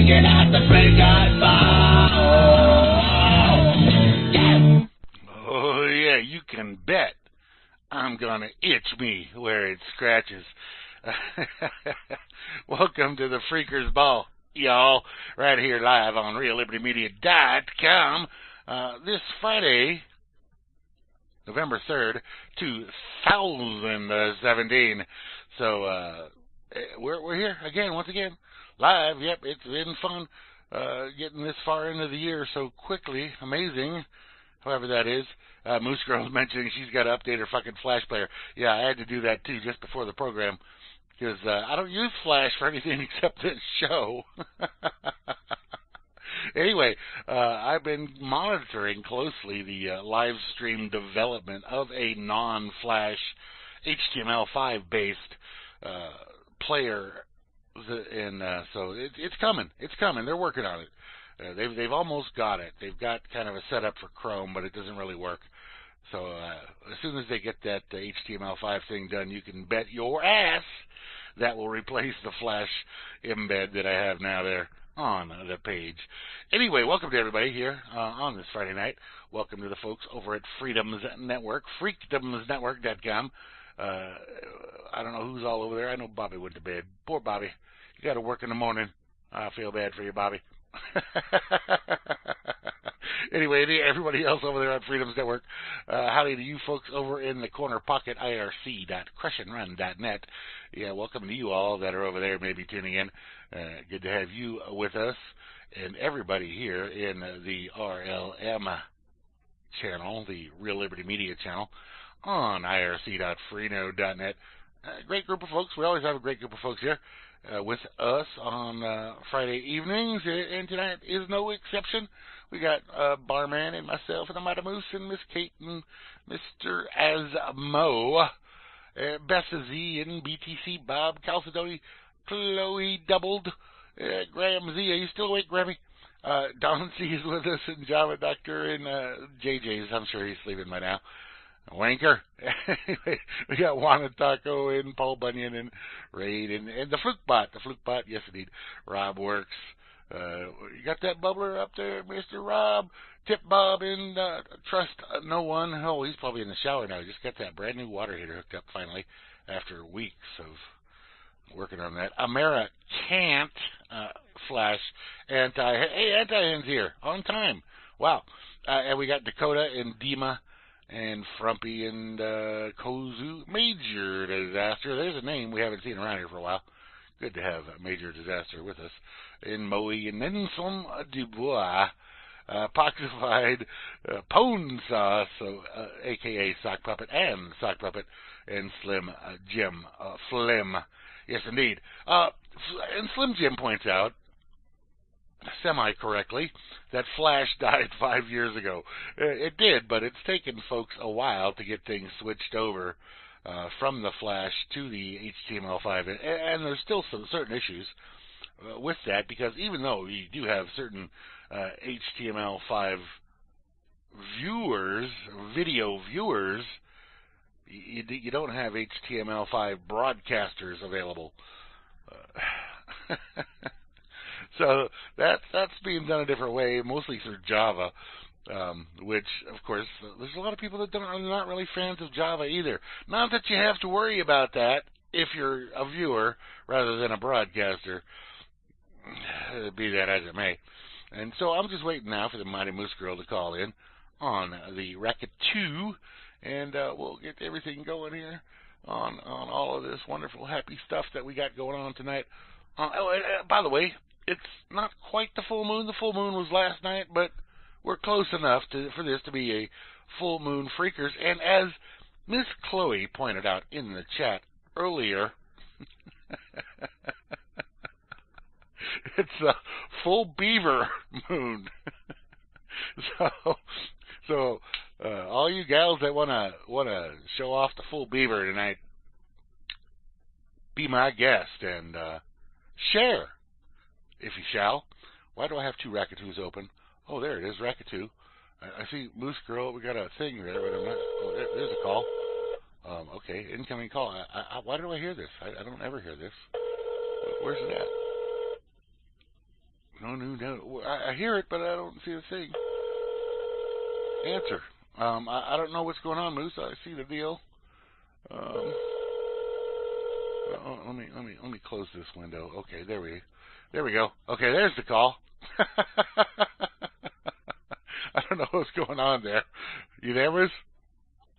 Breaking out the Freeker ball. Oh, yeah, you can bet I'm gonna itch me where it scratches. Welcome to the Freaker's Ball, y'all, right here live on RealLibertyMedia.com. This Friday, November 3rd, 2017. So, we're here again, once again, live. Yep, it's been fun getting this far into the year so quickly. Amazing, however that is. Moosegurl's mentioning she's got to update her fucking Flash player. Yeah, I had to do that too just before the program, because I don't use Flash for anything except this show. Anyway, I've been monitoring closely the live stream development of a non-Flash HTML5 based player, and so it's coming. It's coming. They're working on it. They've almost got it. They've got kind of a setup for Chrome, but it doesn't really work. So as soon as they get that HTML5 thing done, you can bet your ass that will replace the Flash embed that I have now there on the page. Anyway, welcome to everybody here on this Friday night. Welcome to the folks over at Freedom's Network, freedomsnetwork.com. I don't know who's all over there. I know Bobby went to bed. Poor Bobby. You got to work in the morning. I feel bad for you, Bobby. Anyway, everybody else over there on Freedom's Network, howdy to you folks over in the corner pocket, irc.crushandrun.net. Yeah, welcome to you all that are over there maybe tuning in. Good to have you with us, and everybody here in the RLM channel, the Real Liberty Media channel, on irc.freenode.net. Great group of folks. We always have a great group of folks here with us on Friday evenings, and tonight is no exception. We got Barman and myself and the Mighty Moose and Miss Kate and Mr. Asmo, Bessa Z and BTC Bob, Calcedoni, Chloe Doubled, Graham Z. Are you still awake, Grammy? Don C is with us, and Java Doctor, and JJ's. I'm sure he's sleeping by now. Wanker. We got Juana Taco and Paul Bunyan and Raid and the Flukebot. The Flukebot, yes indeed. Rob Works. You got that bubbler up there, Mr. Rob? Tip Bob and Trust No One. Oh, he's probably in the shower now. Just got that brand new water heater hooked up finally after weeks of working on that. Amara can't Flash Anti-Hands here on time. Wow. And we got Dakota and Dima and Frumpy and Kozu. Major Disaster. There's a name we haven't seen around here for a while. Good to have Major Disaster with us. And Moe and then some Dubois. Poxified Pone Sauce, so, a.k.a. Sock Puppet and Sock Puppet, and Slim Jim Flim. Yes, indeed. And Slim Jim points out, semi-correctly, that Flash died 5 years ago. It did, but it's taken folks a while to get things switched over from the Flash to the HTML5, and there's still some certain issues with that, because even though you do have certain HTML5 viewers, video viewers, you don't have HTML5 broadcasters available. So that's being done a different way, mostly through Java, which, of course, there's a lot of people that are not really fans of Java either. Not that you have to worry about that if you're a viewer rather than a broadcaster, be that as it may. And so I'm just waiting now for the Mighty Moosegurl to call in on the Racket 2, and we'll get everything going here on all of this wonderful, happy stuff that we got going on tonight. By the way, it's not quite the full moon. The full moon was last night, but we're close enough for this to be a full moon Freakers. And as Miss Chloe pointed out in the chat earlier, it's a full beaver moon. So all you gals that wanna show off the full beaver tonight, be my guest and share, if you shall. Why do I have two Rackatoos open? Oh, there it is, Rackatoo. I see Moosegurl. We got a thing there, but I'm not. Oh, there's a call. Okay, incoming call. Why do I hear this? I don't ever hear this. Where's it at? No. I hear it, but I don't see a thing. Answer. I don't know what's going on, Moose. I see the deal. Let me close this window. Okay, there we go. Okay, there's the call. I don't know what's going on there. You there, Moose?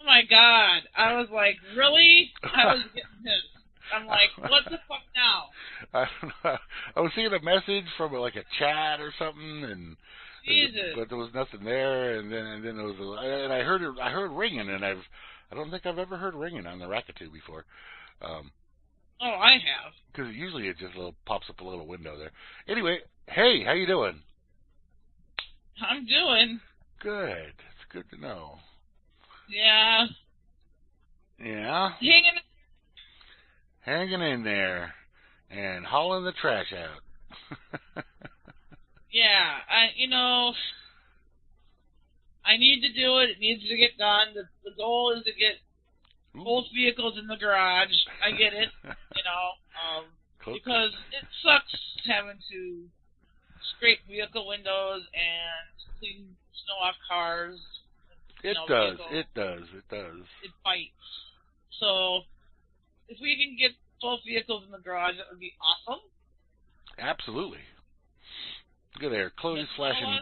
Oh my God! I was like, really? I was getting pissed. I'm like, what the fuck now? I don't know. I was seeing a message from like a chat or something, and Jesus. but there was nothing there. And then there was and I heard ringing, and I don't think I've ever heard ringing on the Rackatoo before. Oh, I have. Because usually it just pops up a little window there. Anyway, hey, how you doing? I'm doing good. It's good to know. Yeah. Yeah. Hanging in there and hauling the trash out. Yeah, I need to do it. It needs to get done. The goal is to get both vehicles in the garage. I get it, because it sucks having to scrape vehicle windows and clean snow off cars. It does. Vehicles. It does. It bites. So if we can get both vehicles in the garage, that would be awesome. Absolutely. Look at there. Chloe's flashing.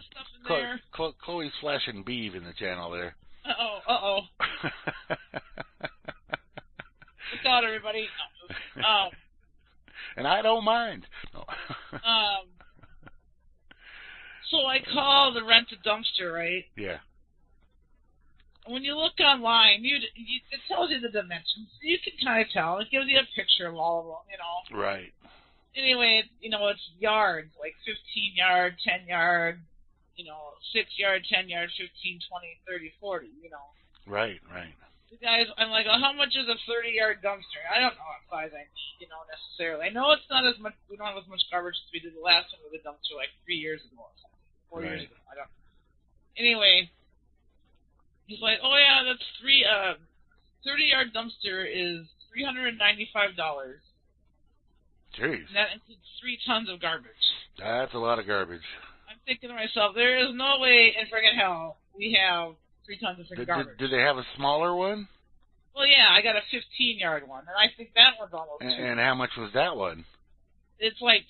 Chloe's flashing beeve in the channel there. Uh-oh. Look out, everybody. No. And I don't mind. No. So I call the rent a dumpster, right? Yeah. When you look online, it tells you the dimensions. You can kind of tell. It gives you a picture of all of them, Right. Anyway, it's yards, like 15 yard, 10 yard, 6 yard, 10 yard, 15, 20, 30, 40, Right. The guys, I'm like, how much is a 30-yard dumpster? I don't know what size I need, necessarily. I know it's not as much, we don't have as much garbage as we did the last one with the dumpster like 3 years ago or something, 4 years ago. I don't know. Anyway, he's like, oh yeah, that's 30-yard dumpster is $395. Jeez. And that includes 3 tons of garbage. That's a lot of garbage. I'm thinking to myself, there is no way in friggin' hell we have 3 tons of friggin' garbage. Did they have a smaller one? Well, yeah, I got a 15-yard one, and I think that one's almost And how much was that one? It's like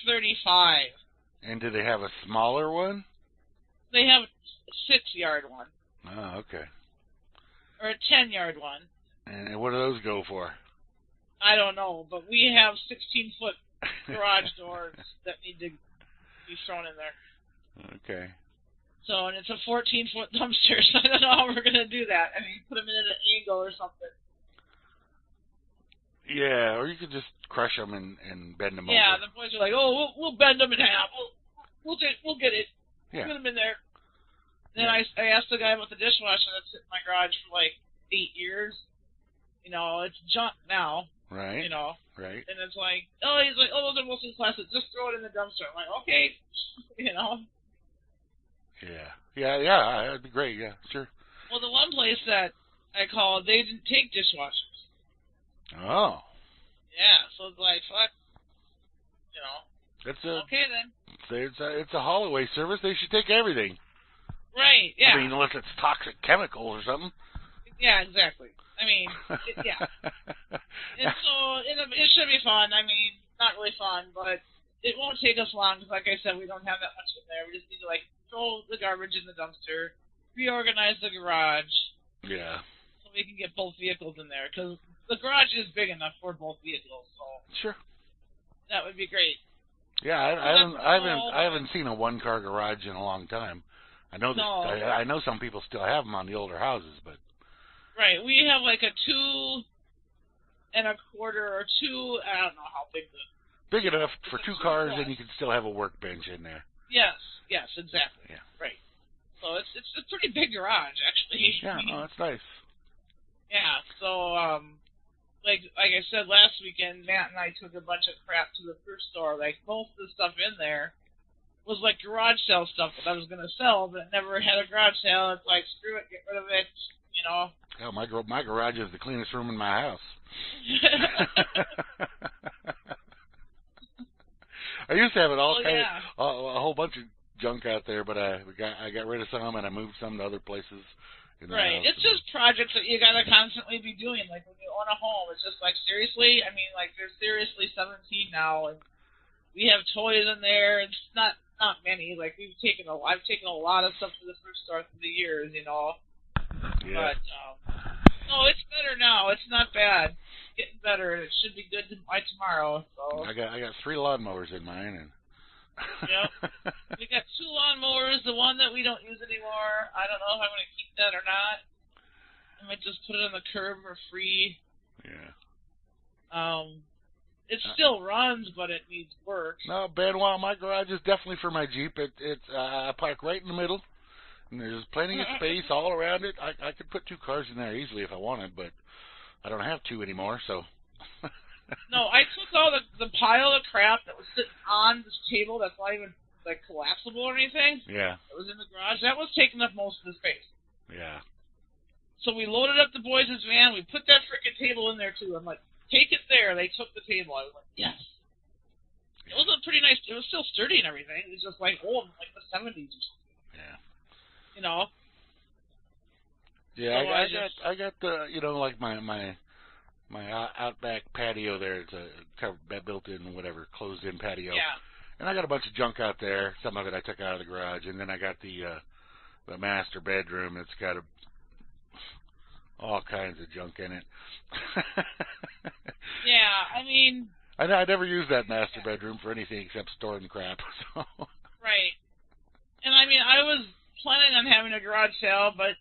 $235. And did they have a smaller one? They have a 6-yard one. Oh, okay. Or a 10-yard one. And what do those go for? I don't know, but we have 16-foot garage doors that need to be thrown in there. Okay. So, and it's a 14-foot dumpster, so I don't know how we're going to do that. I mean, put them in an angle or something. Yeah, or you could just crush them and bend them over. Yeah, the boys are like, oh, we'll bend them in half. We'll get it. Yeah. Put them in there. Then I asked the guy about the dishwasher that's in my garage for like 8 years. It's junk now. Right. Right. And it's like, he's like, those are mostly plastic. Just throw it in the dumpster. I'm like, okay. Yeah, that'd be great. Yeah, sure. Well, the one place that I called, they didn't take dishwashers. Oh. Yeah, so it's like, fuck. Okay then. It's a haul-away service. They should take everything. Right, yeah. I mean, unless it's toxic chemicals or something. Yeah, exactly. I mean, yeah. And so, it should be fun. I mean, not really fun, but it won't take us long because, like I said, we don't have that much in there. We just need to, throw the garbage in the dumpster, reorganize the garage. Yeah. So we can get both vehicles in there because the garage is big enough for both vehicles. So sure. That would be great. Yeah, I haven't seen a one-car garage in a long time. I know I know some people still have them on the older houses, but. Right, we have like a 2 1/4 or 2. I don't know how big big enough for 2 cars, and you can still have a workbench in there. Yes, exactly. Yeah. Right. So it's a pretty big garage, actually. Yeah, that's nice. Yeah. So like I said last weekend, Matt and I took a bunch of crap to the thrift store. Like most of the stuff in there was like garage sale stuff that I was gonna sell, but it never had a garage sale. It's like screw it, get rid of it. Oh, my garage is the cleanest room in my house. I used to have it all Oh, kind yeah. of a whole bunch of junk out there, but I got rid of some and I moved some to other places. Right. It's just projects that you gotta constantly be doing. Like when you own a home, it's just like seriously. I mean, like they're seriously 17 now, and we have toys in there. It's not many. Like I've taken a lot of stuff to the thrift store through the years, you know. Yeah. But no, it's better now. It's not bad. It's getting better. It should be good by tomorrow. So I got 3 lawnmowers in mine, and yep. We got 2 lawnmowers. The one that we don't use anymore. I don't know if I'm going to keep that or not. I might just put it on the curb for free. Yeah. It still runs, but it needs work. No, Benoit, my garage is definitely for my Jeep. I park right in the middle, and there's plenty of space all around it. I could put 2 cars in there easily if I wanted, but I don't have 2 anymore, so. No, I took all the pile of crap that was sitting on this table that's not even like collapsible or anything. Yeah. That was in the garage. That was taking up most of the space. Yeah. So we loaded up the boys' van. We put that frickin' table in there too. I'm like, take it there. They took the table. I was like, yes. It was a pretty nice. It was still sturdy and everything. It was just like old, like the 70s or something. Yeah. You know. Yeah, So I got the like my outback patio there. It's a built-in, whatever, closed-in patio. Yeah. And I got a bunch of junk out there. Some of it I took out of the garage, and then I got the master bedroom. It's got all kinds of junk in it. Yeah, I mean. I never used that master bedroom for anything except storing crap. So. Right. And I mean, I was planning on having a garage sale, but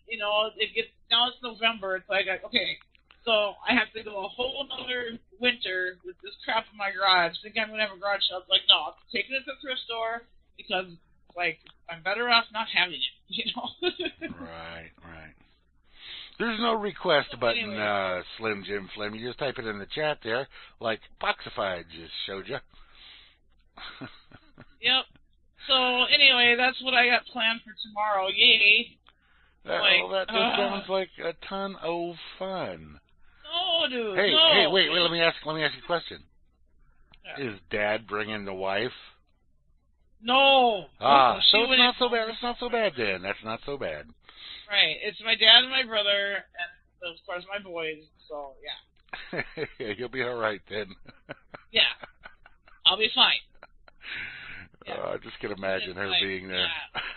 now it's November. It's like, okay. So I have to go a whole other winter with this crap in my garage. Think I'm gonna have a garage sale? It's like, no, I'm taking it to the thrift store because, like, I'm better off not having it. Right. There's no request button, anyway. Slim Jim Flim. You just type it in the chat there, like Poxified just showed you. Yep. So anyway, that's what I got planned for tomorrow. Yay! That just sounds like a ton of fun. No, dude. Hey, no. Wait. Let me ask you a question. Yeah. Is Dad bringing the wife? No. So it's not so bad. It's not so bad then. That's not so bad. Right. It's my dad and my brother, and of course my boys. So yeah. Yeah, you'll be all right then. Yeah. I'll be fine. Yeah. I just can imagine her being there.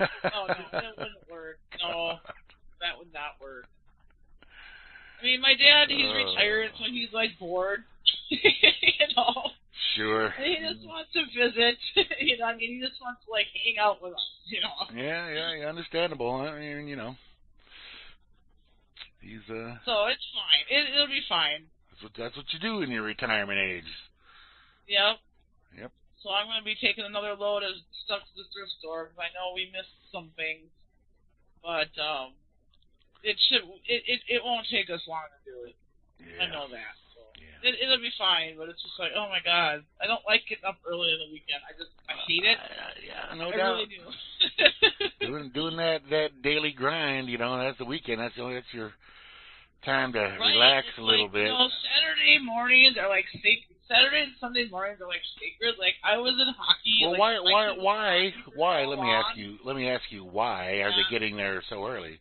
Yeah. Oh no, that wouldn't work. No, that would not work. I mean, my dad, he's retired, so he's like bored. Sure. And he just wants to visit. I mean, he just wants to like hang out with us. Yeah, understandable. I mean, he's So it's fine. It'll be fine. That's what you do in your retirement age. Yep. Yep. So I'm going to be taking another load of stuff to the thrift store because I know we missed some things, but it won't take us long to do it. Yeah. I know that. So yeah. It'll be fine, but it's just like, oh my God, I don't like getting up early in the weekend. I hate it. Yeah, no I doubt. really do. doing that daily grind, that's the weekend. That's your time to right? relax It's a little bit. Saturday mornings are like sacred. Saturday and Sunday mornings are like sacred. Like I was in hockey. Well, like, why? Let me ask you why are they getting there so early?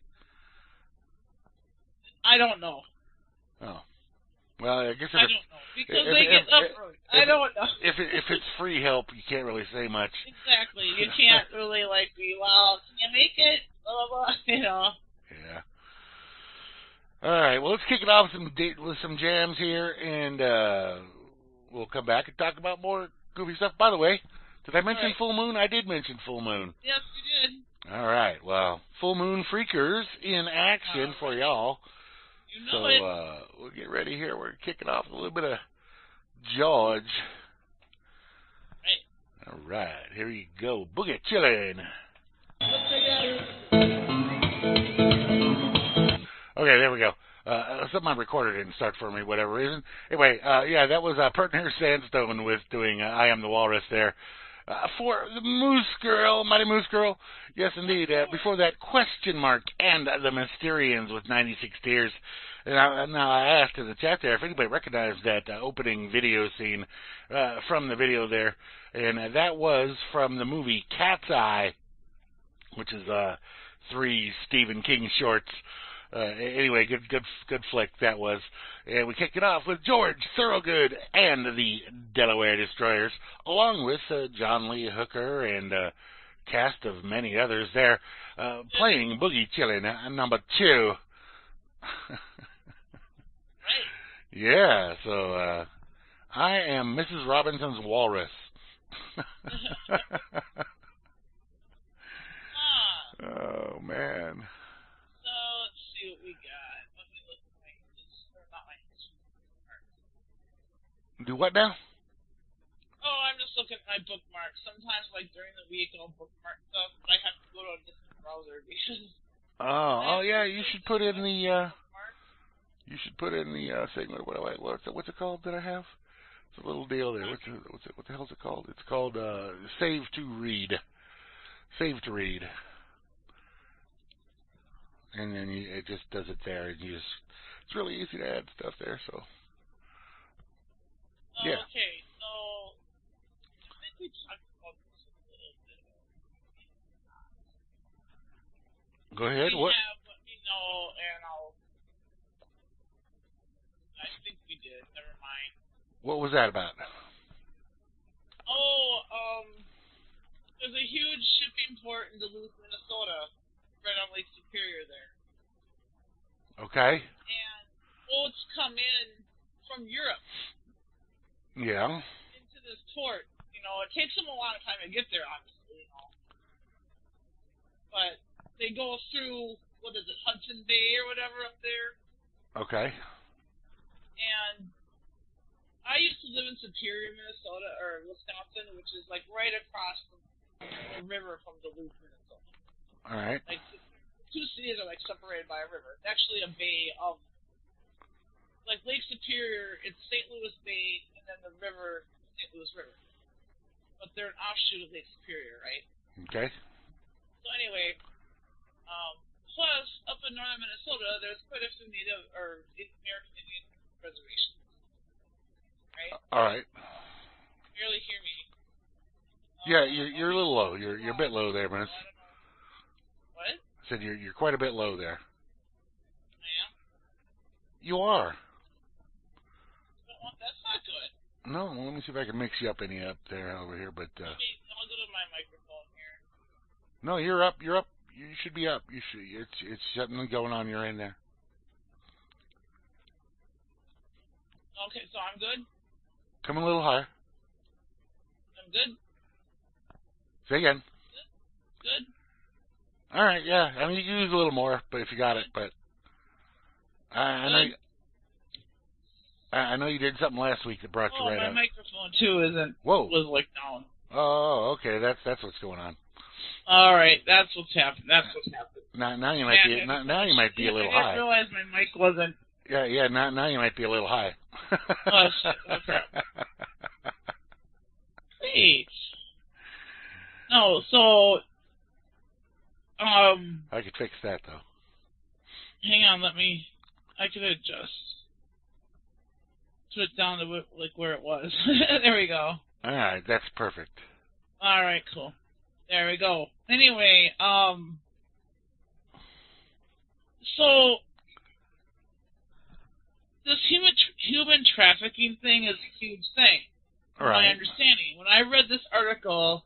I don't know. Oh. Well, I guess I don't know because they get up early. I don't know. If it's free help, you can't really say much. Exactly. You can't really be, well, can you make it? Blah blah blah. Yeah. All right. Well, let's kick it off with some jams here, and we'll come back and talk about more goofy stuff. By the way, did I mention full moon? I did mention full moon. Yes, you did. All right. Well, full moon freakers in action for y'all. You know it. We'll get ready here. We're kicking off a little bit of George. Right. All right. Here you go. Boogie chillin'. Okay, there we go. Something I recorded didn't start for me, whatever reason. Anyway, that was Partner Sandstone with doing I Am the Walrus there. for the Moosegurl, Mighty Moosegurl. Yes, indeed. Before that, Question Mark and the Mysterians with 96 Tears. Now, I asked in the chat there if anybody recognized that opening video scene from the video there, and that was from the movie Cat's Eye, which is 3 Stephen King shorts. Anyway, good flick that was. And we kicked it off with George Thorogood and the Delaware Destroyers, along with John Lee Hooker and a cast of many others there, playing Boogie Chillin' number 2. Yeah, so I am Mrs. Robinson's Walrus. Oh, man. So, let's see what we got. Let me look at my history, or not my history. Do what now? Oh, I'm just looking at my bookmarks. Sometimes, like, during the week, I'll bookmark stuff, but I have to go to a different browser because... Oh, yeah, you should put in the, segment, what's it called that I have? It's a little deal there. What the hell's it called? It's called, Save to Read. Save to Read. And then it just does it there. And it's really easy to add stuff there. So, yeah. Okay, so I think we talked about this a little bit. Go ahead. What? Let me know, and I think we did. Never mind. What was that about? There's a huge shipping port in Duluth, Minnesota, right on Lake Superior there. Okay. And boats come in from Europe. Yeah. Into this port. You know, it takes them a long time to get there, obviously, you know. But they go through, what is it, Hudson Bay or whatever up there. Okay. And I used to live in Superior, Minnesota, or Wisconsin, which is like right across from the river from Duluth, Minnesota. All right. Like, two cities are like separated by a river. It's actually a bay of, like Lake Superior, it's St. Louis Bay, and then the river, St. Louis River. But they're an offshoot of Lake Superior, right? Okay. So anyway, plus up in northern Minnesota, there's quite a few Native or American Indian reservations, right? All right. You barely hear me. Yeah, you're a little low. You're a bit low there, man. What? I said you're quite a bit low there. I am? You are. That's not good. No, well, let me see if I can mix you up any up there over here, but I'll go to my microphone here. No, you're up. You're up. You should be up. You should. It's something going on your end there. Okay, so I'm good? Come a little higher. I'm good? Say again. Good? All right, yeah. I mean, you can use a little more, but if you got it, but I know you did something last week that brought you right my up. microphone too was like down. Oh, okay. That's what's going on. All right, that's what's happened. Now you might be now you might be a little high. I didn't realize my mic wasn't. Yeah. Now you might be a little high. Oh shit! What's up? Great. No, so I could fix that though. Hang on, I could adjust. Put it down to like where it was. There we go. All right, that's perfect. All right, cool. There we go. Anyway, so this human trafficking thing is a huge thing. From my understanding. When I read this article,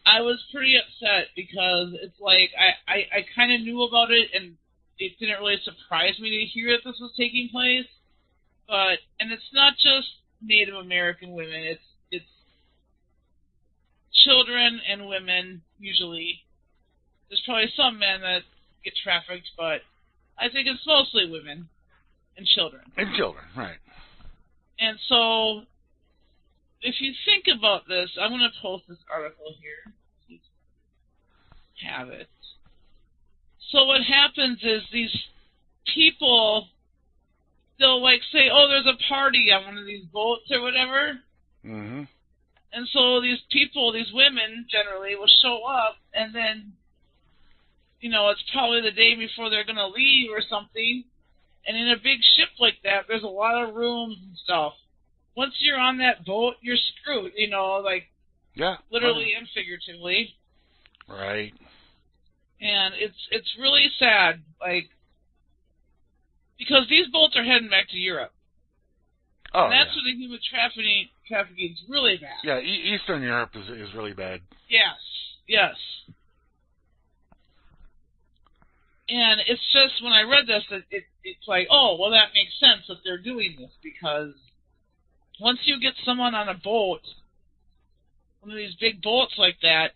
I was pretty upset because it's like I kind of knew about it, and it didn't really surprise me to hear that this was taking place. And it's not just Native American women, it's children and women, usually. There's probably some men that get trafficked, but I think it's mostly women and children. And children, right. And so, if you think about this, I'm going to post this article here. Have it. So what happens is these people, they'll like say, oh, there's a party on one of these boats or whatever. Mm-hmm. And so these people, these women generally, will show up, and then, it's probably the day before they're going to leave or something. And in a big ship like that, there's a lot of rooms and stuff. Once you're on that boat, you're screwed, literally and figuratively. Right. And it's really sad, because these boats are heading back to Europe. Oh, and that's where the human trafficking is really bad. Yeah, Eastern Europe is really bad. Yes. And it's just, when I read this, it's like, oh, well, that makes sense that they're doing this, because once you get someone on a boat, one of these big boats like that,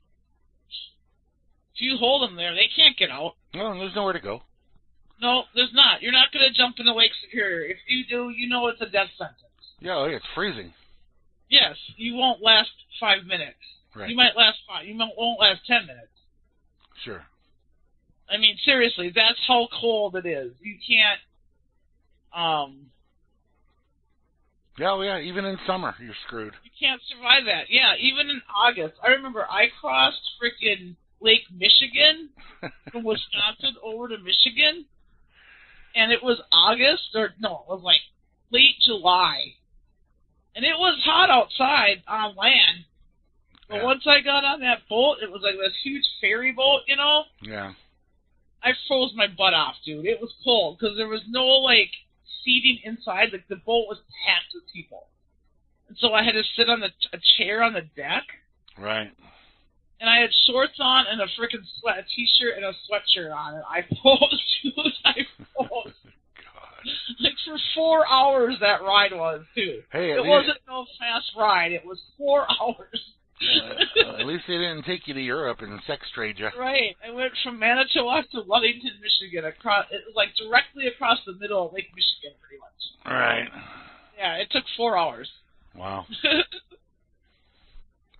if you hold them there, they can't get out. No, there's nowhere to go. No, there's not. You're not going to jump into Lake Superior. If you do, it's a death sentence. Yeah, it's freezing. Yes, you won't last 5 minutes. Right. You might last 5. You won't last 10 minutes. Sure. I mean, seriously, that's how cold it is. You can't. Yeah, even in summer, you're screwed. You can't survive that. Yeah, even in August. I remember I crossed freaking Lake Michigan from Wisconsin over to Michigan, and it was August, it was like late July. And it was hot outside on land. But once I got on that boat, it was like this huge ferry boat, Yeah. I froze my butt off, dude. It was cold because there was no, seating inside. Like, the boat was packed with people. And so I had to sit on a chair on the deck. Right. And I had shorts on and a freaking t-shirt and a sweatshirt on. And I froze, dude. I froze. Like, for 4 hours that ride was, too. Hey, it wasn't no fast ride. It was 4 hours. At least they didn't take you to Europe and sex trade you. Right. I went from Manitowoc to Ludington, Michigan. It was like directly across the middle of Lake Michigan, pretty much. Right. Yeah, it took 4 hours. Wow.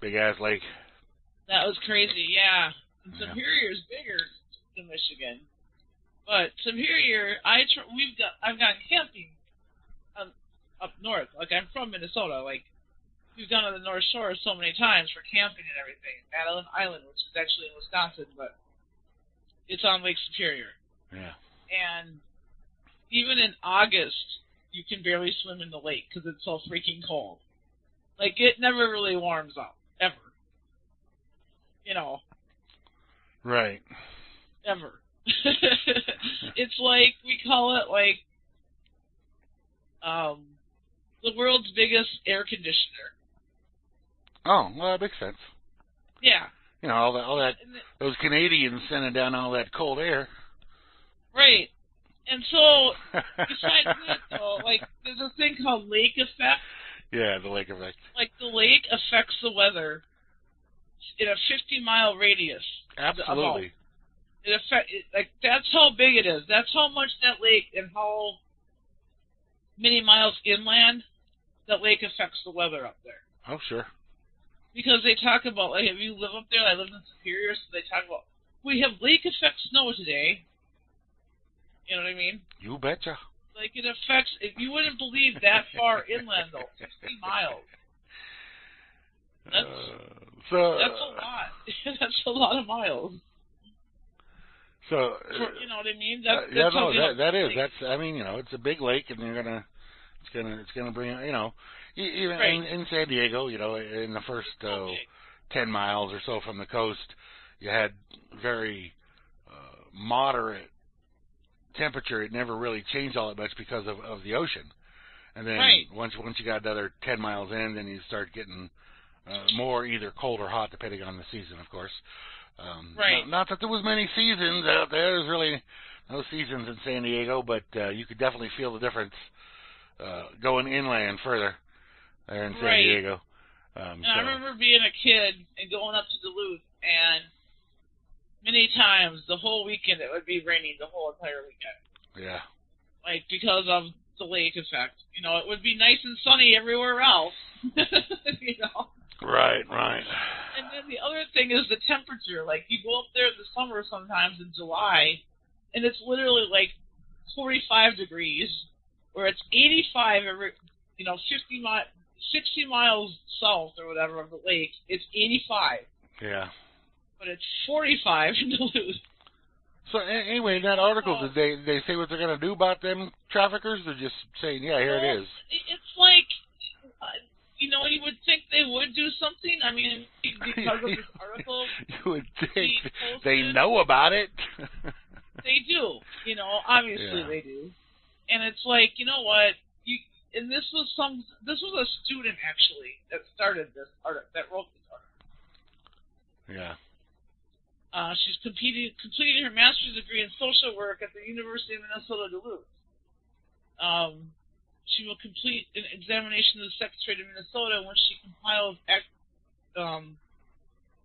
Big ass lake. That was crazy, yeah. And Superior is bigger than Michigan. But Superior, I've gone camping up north. Like, I'm from Minnesota. Like, we've gone to the North Shore so many times for camping and everything. Madeline Island, which is actually in Wisconsin, but it's on Lake Superior. Yeah. And even in August, you can barely swim in the lake because it's so freaking cold. Like, it never really warms up, ever. Right. Ever. It's like, we call it, the world's biggest air conditioner. Oh, well, that makes sense. Yeah. All that those Canadians sending down all that cold air. Right. And so, besides that, though, there's a thing called lake effect. Yeah, the lake effect. Like, the lake affects the weather in a 50-mile radius. Absolutely. That's how big it is. That's how much that lake and how many miles inland that lake affects the weather up there. Oh, sure. Because they talk about, if you live up there, I lived in Superior, so they talk about, we have lake effect snow today. You know what I mean? You betcha. Like, it affects, if you wouldn't believe that far inland, though, 50 miles. That's a lot. That's a lot of miles. So, you know what I mean? It's a big lake, and it's gonna bring, even right. in San Diego, in the first 10 miles or so from the coast, you had very moderate temperature. It never really changed all that much because of the ocean. And then once you got another 10 miles in, then you start getting more either cold or hot, depending on the season, of course. Not that there was many seasons out there. There's really no seasons in San Diego, but you could definitely feel the difference going inland further there in San Diego. I remember being a kid and going up to Duluth, and many times the whole weekend it would be raining the whole entire weekend. Yeah. Because of the lake effect. It would be nice and sunny everywhere else. Right. And then the other thing is the temperature. Like, you go up there in the summer sometimes in July, and it's literally 45 degrees, or it's 85 every, 50 60 miles south or whatever of the lake, it's 85. Yeah. But it's 45 in Duluth. So anyway, in that article, did they say what they're going to do about them traffickers? They're just saying, yeah, here it is. It's like, you know, you would think they would do something. I mean, because of this article. You would think they know about it. They do. You know, obviously they do. And it's like, you know what? And this was a student actually that started this article, that wrote this article. Yeah. She's completing her master's degree in social work at the University of Minnesota Duluth. She will complete an examination of the sex trade in Minnesota when she compiles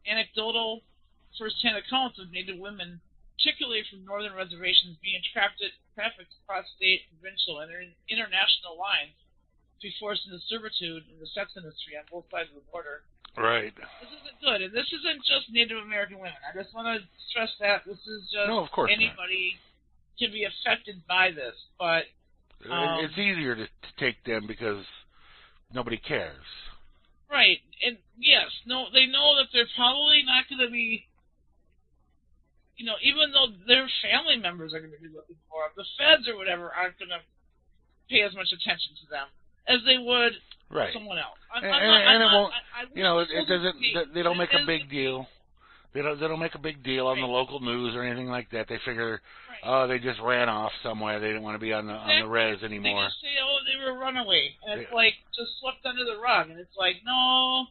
anecdotal first-hand accounts of Native women, particularly from northern reservations, being trafficked across state, provincial, and international lines to be forced into servitude in the sex industry on both sides of the border. Right. This isn't good, and this isn't just Native American women. I just want to stress that this is just of course anybody can be affected by this, but it's easier to take them because nobody cares. Right, and yes, no, they know that they're probably not going to be, you know, even though their family members are going to be looking for them, the feds or whatever aren't going to pay as much attention to them as they would someone else. And it won't, you know, it doesn't. They don't make a big deal. They don't make a big deal on the local news or anything like that. They figure, oh, they just ran off somewhere. They didn't want to be on the res anymore. They just say, oh, they were a runaway, and it's like just swept under the rug. And it's like, no,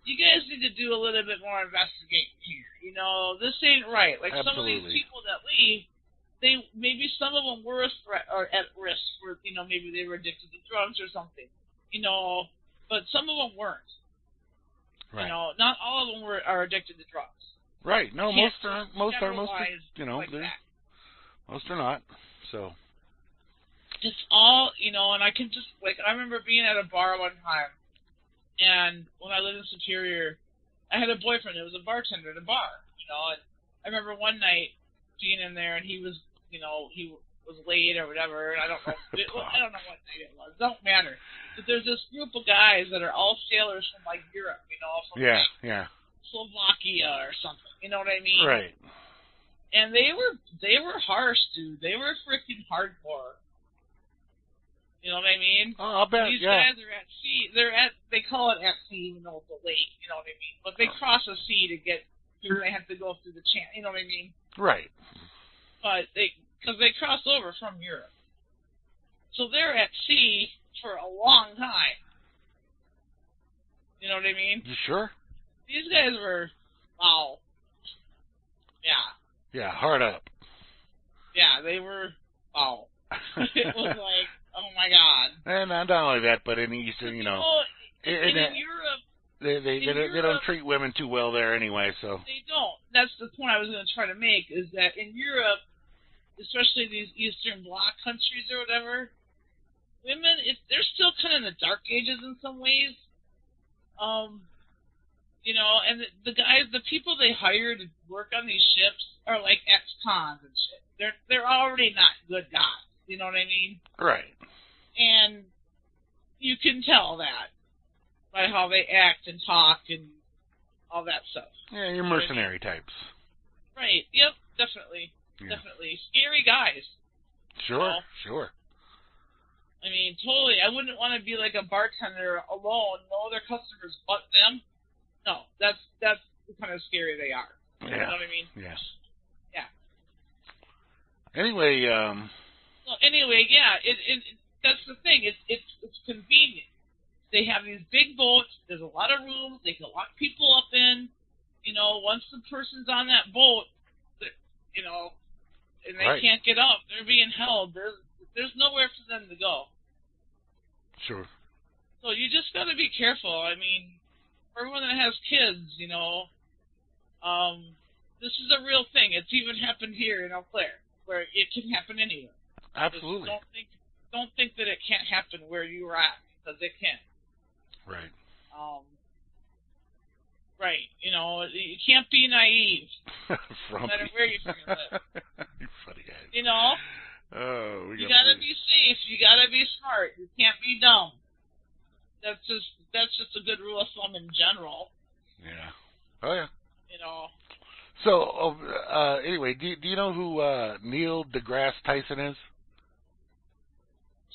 you guys need to do a little bit more investigating here. You know, this ain't right. Like some of these people that leave, maybe some of them were a threat or at risk for, you know, maybe they were addicted to drugs or something. You know, but some of them weren't. Right. You know, not all of them are addicted to drugs. Right. No, most are, you know, like most are not. So it's all, you know, and I can just, like, I remember being at a bar one time, and when I lived in Superior, I had a boyfriend that was a bartender at a bar, you know, and I remember one night being in there, and he was, you know, he was late or whatever, and I don't know what night it was. Don't matter. But there's this group of guys that are all sailors from, like, Europe, you know, from Slovakia or something. You know what I mean? Right. And they were harsh, dude. They were freaking hardcore. You know what I mean? Oh, I'll bet. These guys are at sea. They call it at sea, even though it's a lake. You know what I mean? But they cross a sea to get through. They have to go through the channel. You know what I mean? Right. But because they cross over from Europe, so they're at sea for a long time. You know what I mean? You sure? These guys were, wow. Yeah. Yeah, hard up. Yeah, they were, wow. It was like, oh my God. And not only that, but in Eastern, you know, in Europe, they don't treat women too well there anyway, so. They don't. That's the point I was going to try to make, is that in Europe, especially these Eastern Bloc countries or whatever, women, they're still kind of in the dark ages in some ways. You know, and the people they hire to work on these ships are like ex-cons and shit. They're already not good guys. You know what I mean? Right. And you can tell that by how they act and talk and all that stuff. Yeah, you're mercenary types. Right. Yep. Definitely. Yeah. Definitely. Scary guys. Sure. You know? Sure. I mean, totally. I wouldn't want to be like a bartender alone, no other customers but them. No, that's the kind of scary they are. Yeah. You know what I mean? Yeah. Yeah. Anyway, So anyway, yeah, that's the thing. It's convenient. They have these big boats. There's a lot of room. They can lock people up in. You know, once the person's on that boat, you know, and they can't get up, they're being held. There's nowhere for them to go. Sure. So you just got to be careful. I mean, for everyone that has kids, you know, this is a real thing. It's even happened here in Eau Claire, where it can happen anywhere. Absolutely. Just don't think that it can't happen where you are at, because it can. Right. Right. You know, you can't be naive. No matter where you're going to live. You funny guys. You know? Oh, you gotta be safe. You gotta be smart. You can't be dumb. wrong in general. Yeah. Oh, yeah. You know. So, anyway, do you know who Neil deGrasse Tyson is?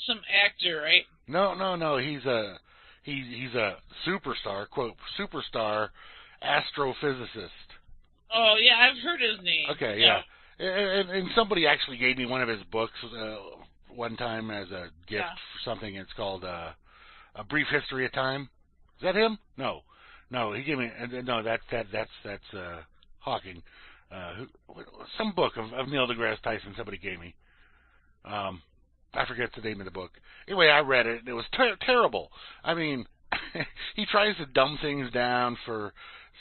Some actor, right? No. He's a superstar, quote, superstar astrophysicist. Oh, yeah, I've heard his name. Okay, yeah. And somebody actually gave me one of his books one time as a gift for something. It's called A Brief History of Time. Is that him? No, he gave me no. That's Hawking. Some book of Neil deGrasse Tyson. Somebody gave me. I forget the name of the book. Anyway, I read it, and it was terrible. I mean, he tries to dumb things down so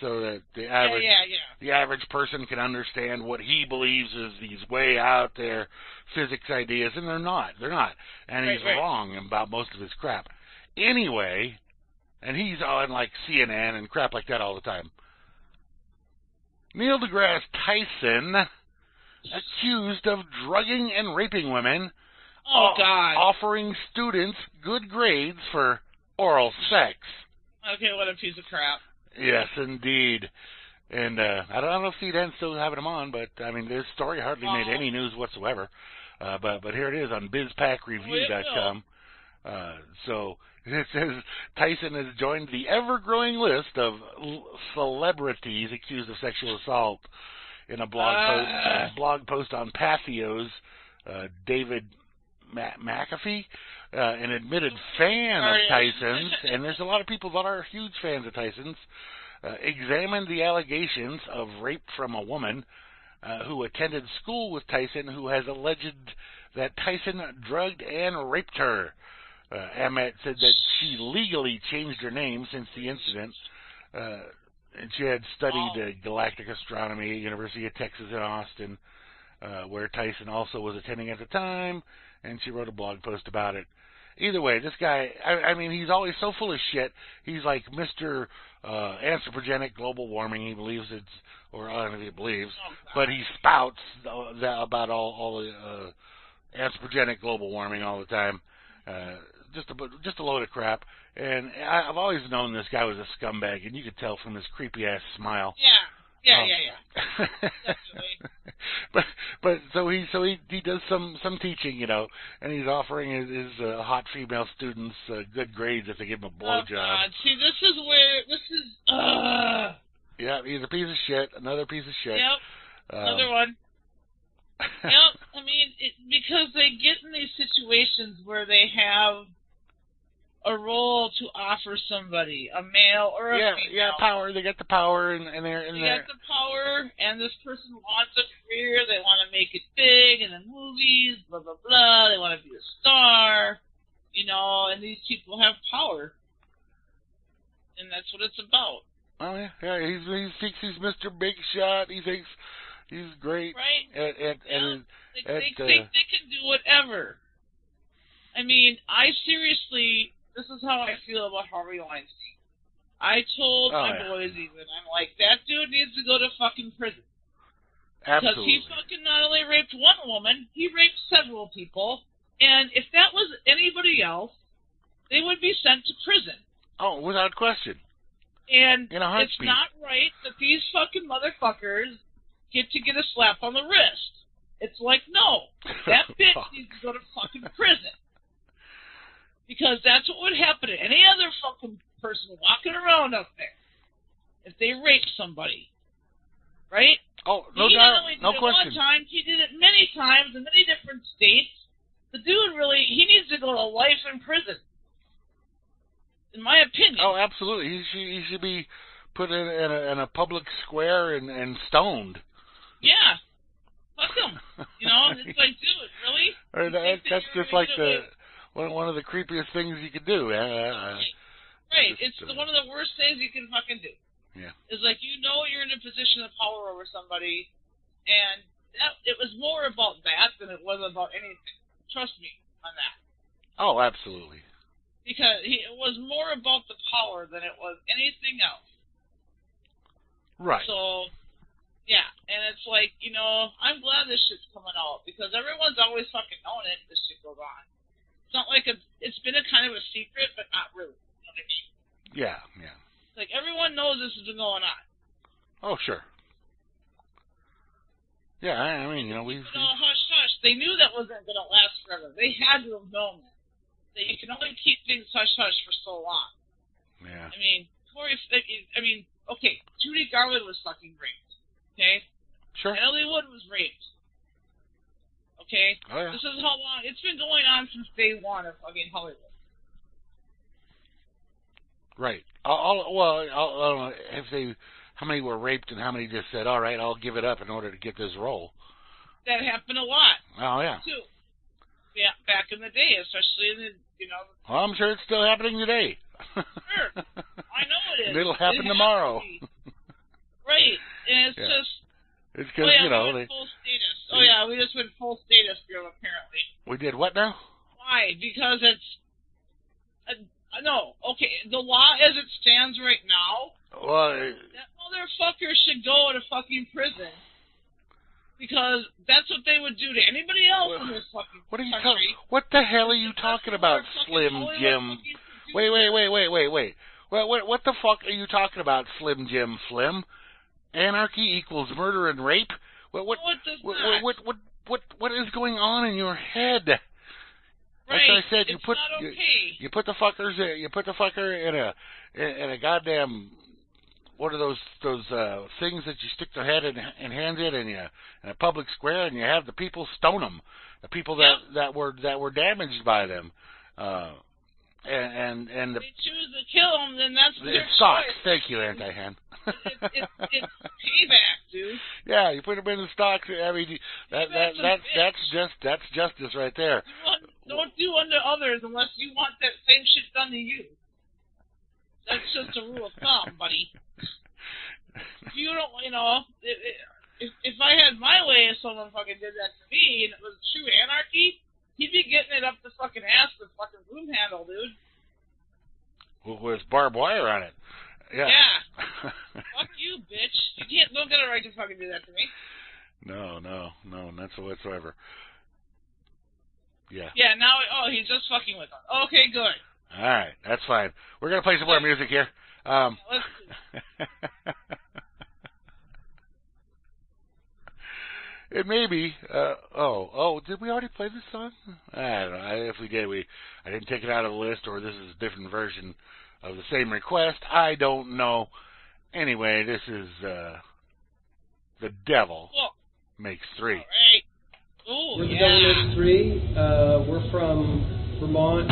that the average person can understand what he believes is these way out there physics ideas, and they're not. And he's wrong about most of his crap. Anyway, and he's on like CNN and crap like that all the time. Neil deGrasse Tyson accused of drugging and raping women. Oh, God. Offering students good grades for oral sex. Okay, what a piece of crap. Yes, indeed. And I don't know if CNN's still having him on, but, I mean, this story hardly made any news whatsoever. But here it is on BizPackReview.com. So it says Tyson has joined the ever-growing list of celebrities accused of sexual assault in a blog post on Patheo's David McAfee, an admitted fan of Tyson's, and there's a lot of people that are huge fans of Tyson's, examined the allegations of rape from a woman who attended school with Tyson, who has alleged that Tyson drugged and raped her. Amet said that she legally changed her name since the incident, and she had studied galactic astronomy at University of Texas in Austin, where Tyson also was attending at the time, and she wrote a blog post about it. Either way, this guy, I mean, he's always so full of shit. He's like Mr. Anthropogenic global warming. He believes it's, or I don't know if he believes, but he spouts about all the anthropogenic global warming all the time. Just a load of crap. And I've always known this guy was a scumbag, and you could tell from his creepy-ass smile. Yeah. Definitely. But so he does some teaching, you know, and he's offering his hot female students good grades if they give him a blowjob. See, this is where Yeah, he's a piece of shit. Another piece of shit. Yep. Another one. Yep. I mean, because they get in these situations where they have a role to offer somebody, a male or a female. Yeah, power. They got the power, and they're they got the power, and this person wants a career. They want to make it big in the movies, blah blah blah. They want to be a star, you know. And these people have power, and that's what it's about. Oh yeah. He thinks he's Mr. Big Shot. He thinks he's great. Right. They think they can do whatever. I mean, this is how I feel about Harvey Weinstein. I told my boys even, I'm like, that dude needs to go to fucking prison. Absolutely. Because he fucking not only raped one woman, he raped several people, and if that was anybody else, they would be sent to prison. Oh, without question. And in a heartbeat. It's not right that these fucking motherfuckers get a slap on the wrist. It's like, no, that bitch needs to go to fucking prison. Because that's what would happen to any other fucking person walking around up there if they raped somebody. Right? Oh, no doubt. He not only did no it question. one time, he did it many times in many different states. The dude he needs to go to life in prison. In my opinion. Oh, absolutely. He should be put in a public square and stoned. Yeah. Fuck him. You know, it's like, dude, really? That's just like one of the creepiest things you could do. Right. It's one of the worst things you can fucking do. Yeah. It's like, you know, you're in a position of power over somebody, and it was more about that than it was about anything. Trust me on that. Oh, absolutely. Because it was more about the power than it was anything else. Right. So, yeah. And it's like, you know, I'm glad this shit's coming out, because everyone's always fucking known it. This shit goes on. It's not like it's been a kind of a secret, but not really. You know what I mean? Yeah. Like, everyone knows this has been going on. Oh, sure. Yeah, I mean, we've... hush, hush. They knew that wasn't going to last forever. They had to have known that. That you can only keep things hush, hush for so long. Yeah. I mean, okay, Judy Garland was fucking raped. Okay? Sure. Ellie Wood was raped. Okay? Oh, yeah. This is how long... It's been going on since day one of fucking Hollywood. Right. How many were raped and how many just said, all right, I'll give it up in order to get this role? That happened a lot. Oh, yeah. Too. Yeah, back in the day, especially in the, Well, I'm sure it's still happening today. Sure. I know it is. It'll happen tomorrow. Right. And it's just... It's because, we went full status. Oh, yeah, we just went full status, girl, apparently. We did what now? Why? Because it's... no, okay, the law as it stands right now, well, that motherfucker should go to fucking prison. Because that's what they would do to anybody else in this fucking country. What the hell are you talking about, Slim Jim? Wait. What the fuck are you talking about, Slim Jim Flim? Anarchy equals murder and rape? What is going on in your head? Right. Like I said, you put the fucker in a goddamn, what are those things that you stick their head and hands in in a public square, and you have the people stone them, the people that were damaged by them, and they choose to kill them, then that's their stocks. choice. Thank you, Anti-Hand. It's payback, dude. Yeah, you put them in the stocks. I mean, that's justice right there. Don't do unto others unless you want that same shit done to you. That's just a rule of thumb, buddy. If you don't, if I had my way and someone fucking did that to me and it was true anarchy, he'd be getting it up the fucking ass with fucking broom handle, dude. With barbed wire on it. Yeah. Fuck you, bitch. You don't get a right to fucking do that to me. No, not so whatsoever. Yeah. Yeah, now, he's just fucking with us. Okay, good. All right, that's fine. We're going to play some more music here. Let's do it may be, did we already play this song? I don't know. If we did, I didn't take it out of the list, or this is a different version of the same request. I don't know. Anyway, this is The Devil Makes Three. All right. Ooh, we're The Devil Makes Three. We're from Vermont.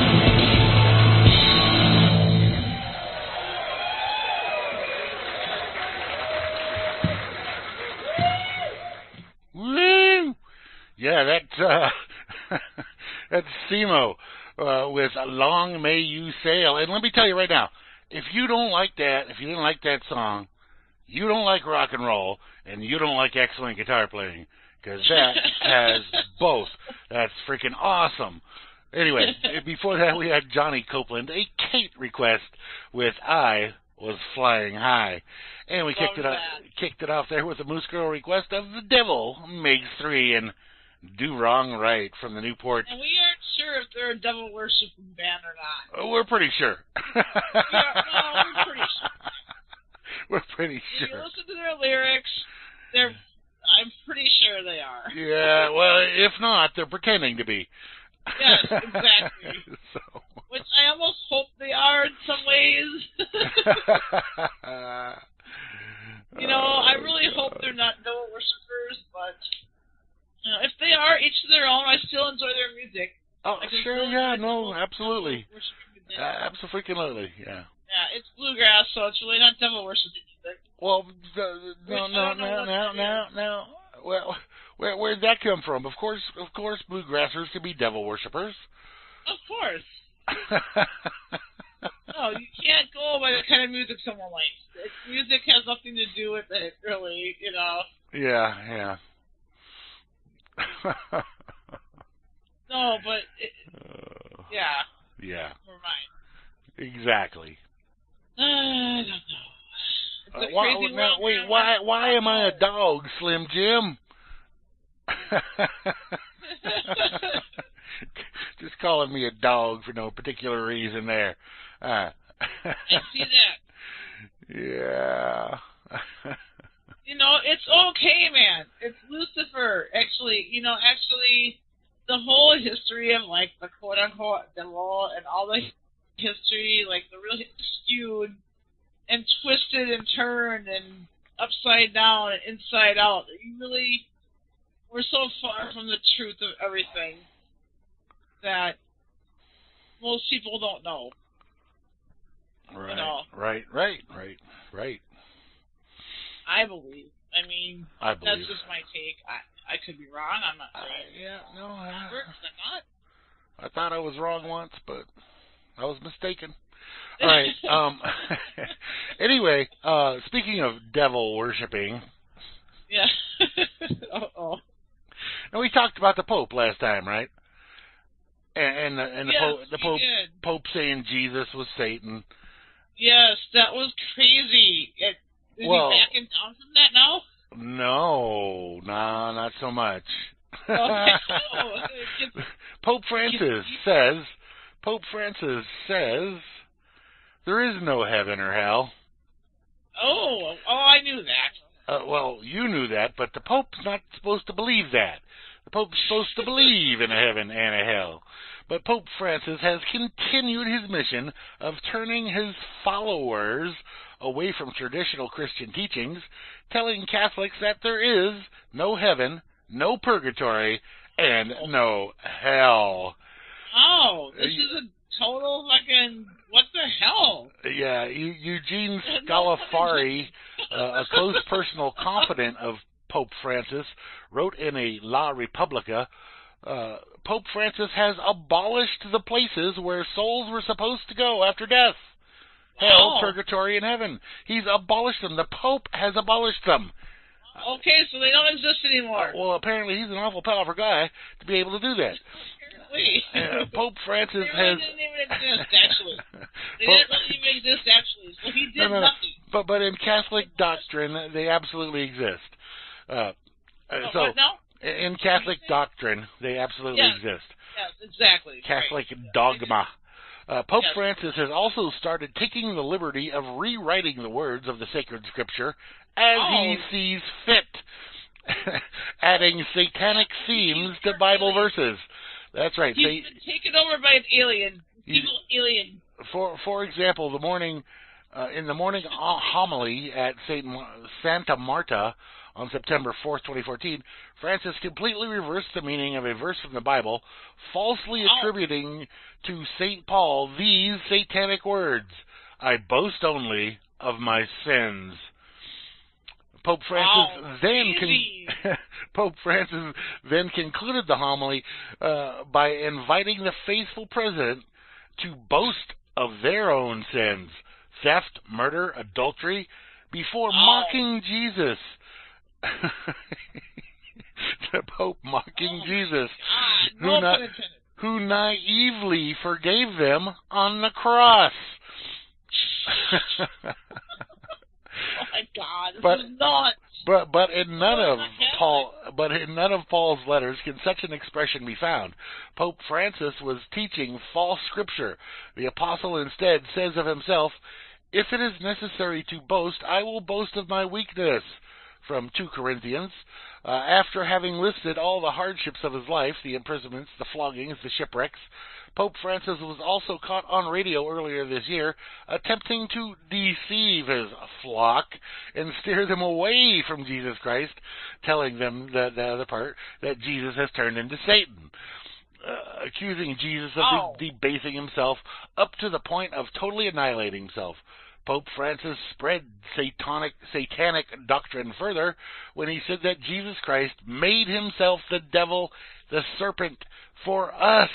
Woo! Yeah, that's Simo with Long May You Sail. And let me tell you right now, if you don't like that, if you didn't like that song, you don't like rock and roll, and you don't like excellent guitar playing, because that has both. That's freaking awesome. Anyway, before that we had Johnny Copeland, a Kate request with I Was Flying High. And we kicked it off there with a Moosegurl request of The Devil Makes Three and Do Wrong Right from the Newport. And we aren't sure if they're a devil worshiping band or not. We're pretty sure. We're pretty sure. We're pretty sure. If you listen to their lyrics, I'm pretty sure they are. Yeah, well, if not, they're pretending to be. Yes, exactly. So. Which I almost hope they are in some ways. I really hope they're not devil worshippers, but if they are, each to their own. I still enjoy their music. Oh, sure, yeah, no, absolutely. Absolutely, yeah. Yeah, it's bluegrass, so it's really not devil worshiping music. Well, no. Well, where'd that come from? Of course, bluegrassers can be devil worshippers. Of course. No, you can't go by the kind of music someone likes. Music has nothing to do with it, really, Yeah. No, but yeah. Yeah. Never mind. Exactly. I don't know. It's a crazy world. Wait, why am I a dog, Slim Jim? Just calling me a dog for no particular reason there. I see that. Yeah. You know, it's okay, man. It's Lucifer. Actually, the whole history of, like, the quote-unquote devil and all the history, like, the real skewed and twisted and turned and upside down and inside out. We're so far from the truth of everything that most people don't know. Right, You know? right. I believe. I mean, I believe. that's just my take. I could be wrong. I'm not saying I thought I was wrong once, but I was mistaken. All right. Anyway, speaking of devil worshipping. Yeah. Uh-oh. And we talked about the Pope last time, right? And the Pope saying Jesus was Satan. Yes, that was crazy. Is he backing down from that now? No, not so much. Okay. Pope Francis says there is no heaven or hell. Oh, I knew that. Well, you knew that, but the Pope's not supposed to believe that. The Pope's supposed to believe in a heaven and a hell. But Pope Francis has continued his mission of turning his followers away from traditional Christian teachings, telling Catholics that there is no heaven, no purgatory, and no hell. Oh, this is a total fucking, what the hell? Yeah, Eugene Scalafari, a close personal confidant of Pope Francis, wrote in a La Repubblica, Pope Francis has abolished the places where souls were supposed to go after death. Hell, purgatory, and heaven. He's abolished them. The Pope has abolished them. Okay, so they don't exist anymore. Well, apparently he's an awful powerful guy to be able to do that. Apparently. Pope Francis they really didn't even exist, actually. They didn't really even exist, actually. So he did nothing. But in Catholic doctrine, they absolutely exist. What now? In Catholic doctrine, they absolutely exist. Yes, exactly. Catholic dogma. Pope Francis has also started taking the liberty of rewriting the words of the sacred scripture as he sees fit, adding satanic themes to Bible verses. That's right. He's been taken over by an alien. Evil alien. For example, in the morning homily at Santa Marta on September 4th, 2014, Francis completely reversed the meaning of a verse from the Bible, falsely attributing to St. Paul these satanic words, "I boast only of my sins." Pope Francis then concluded the homily by inviting the faithful president to boast of their own sins, theft, murder, adultery, before mocking Jesus. The Pope mocking Jesus, who naively forgave them on the cross. Oh my God! This is nuts. But in none of Paul's letters can such an expression be found. Pope Francis was teaching false scripture. The apostle instead says of himself, "If it is necessary to boast, I will boast of my weakness." From 2 Corinthians. After having listed all the hardships of his life, the imprisonments, the floggings, the shipwrecks, Pope Francis was also caught on radio earlier this year attempting to deceive his flock and steer them away from Jesus Christ, telling them the other part, that Jesus has turned into Satan, accusing Jesus of debasing himself up to the point of totally annihilating himself. Pope Francis spread satanic doctrine further when he said that Jesus Christ made himself the devil, the serpent, for us.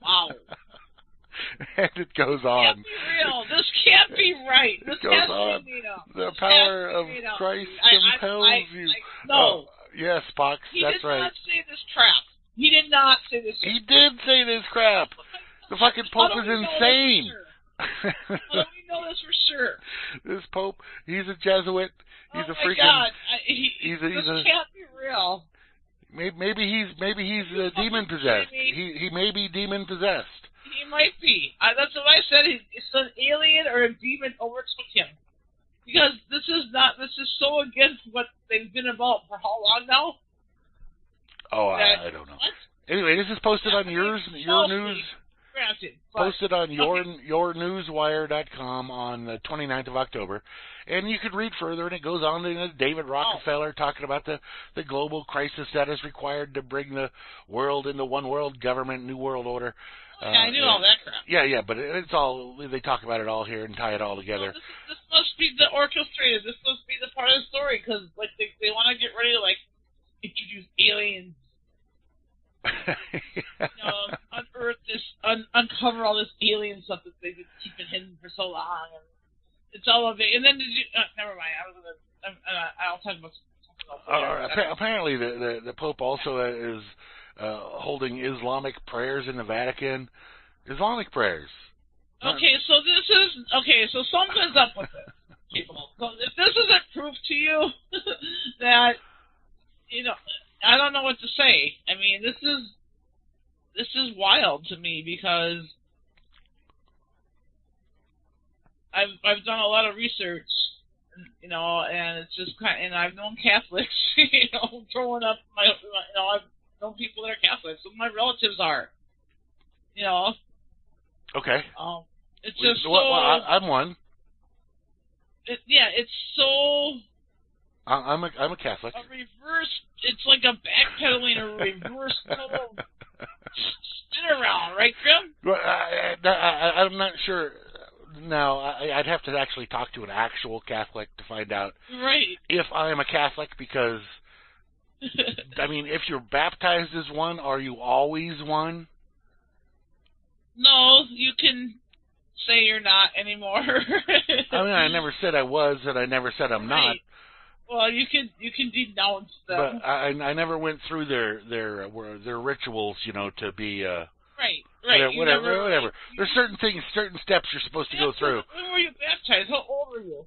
Wow. And it goes on. This can't be real. This can't be right. This goes on. The power of Christ compels you. No. Yes, Pox, that's right. He did not say this crap. He did not say this crap. He did say this crap. The fucking Pope is insane. How do we know this for sure? This Pope, he's a Jesuit. He's a freaking. God. This can't be real. Maybe he's demon possessed. He may be demon possessed. He might be. That's what I said. As an alien or a demon overtook him. Because this is so against what they've been about for how long now? Oh, I don't know. What? Anyway, this is posted on your news. Granted, Posted on yournewswire.com on the 29th of October. And you could read further, and it goes on to David Rockefeller talking about the global crisis that is required to bring the world into one world government, new world order. Yeah, I knew all that crap. Yeah, but it's all, they talk about it all here and tie it all together. No, this must be the orchestrated. This must be the part of the story, because like they want to get ready to like introduce aliens. Unearth this, uncover all this alien stuff that they've been keeping hidden for so long, and it's all of it. And then never mind. I'll talk about something else later. Apparently, the Pope also is holding Islamic prayers in the Vatican. Islamic prayers. Okay, so so something's up with this, people. So if this isn't proof to you that I don't know what to say. I mean, this is wild to me, because I've done a lot of research, and it's just and I've known Catholics, growing up. I've known people that are Catholics. Some of my relatives are, Okay. It's just I'm one. It's so. I'm a Catholic. A reverse. It's like a backpedaling, a reverse total spin around, right, Grim? Well, I'm not sure. Now, I'd have to actually talk to an actual Catholic to find out if I'm a Catholic, because, I mean, if you're baptized as one, are you always one? No, you can say you're not anymore. I mean, I never said I was, and I never said I'm not. Well, you can denounce them. But I never went through their rituals, to be whatever. There's certain things, certain steps you're supposed to go through. When were you baptized? How old were you?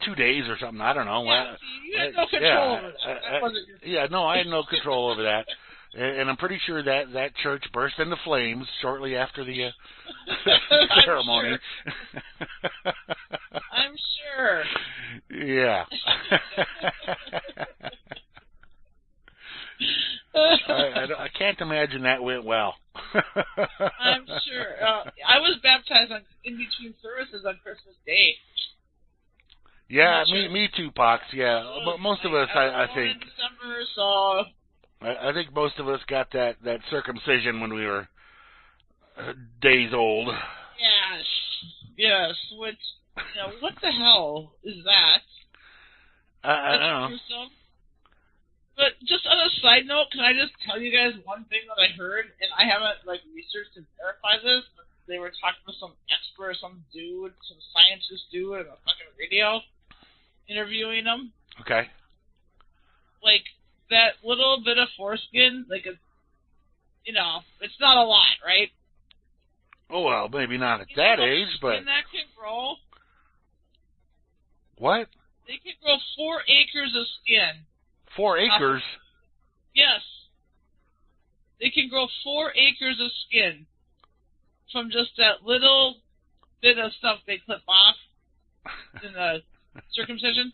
2 days or something. I don't know. Yeah, you had no control over that. That wasn't your no, I had no control over that. And I'm pretty sure that church burst into flames shortly after the ceremony. I'm sure. Yeah. I can't imagine that went well. I'm sure. I was baptized in between services on Christmas Day. Yeah, me too, Pox. Yeah, but most of us, I think. In December, so. I think most of us got that circumcision when we were days old. Yes. Which, what the hell is that? I don't know. Gruesome. But just on a side note, can I just tell you guys one thing that I heard, and I haven't researched to verify this, but they were talking to some expert, some scientist dude on a fucking radio, interviewing him. Okay. That little bit of foreskin, it's not a lot, right? Oh, well, maybe not at that age, but... And that can grow... What? They can grow 4 acres of skin. 4 acres? Yes. They can grow 4 acres of skin from just that little bit of stuff they clip off in the circumcision.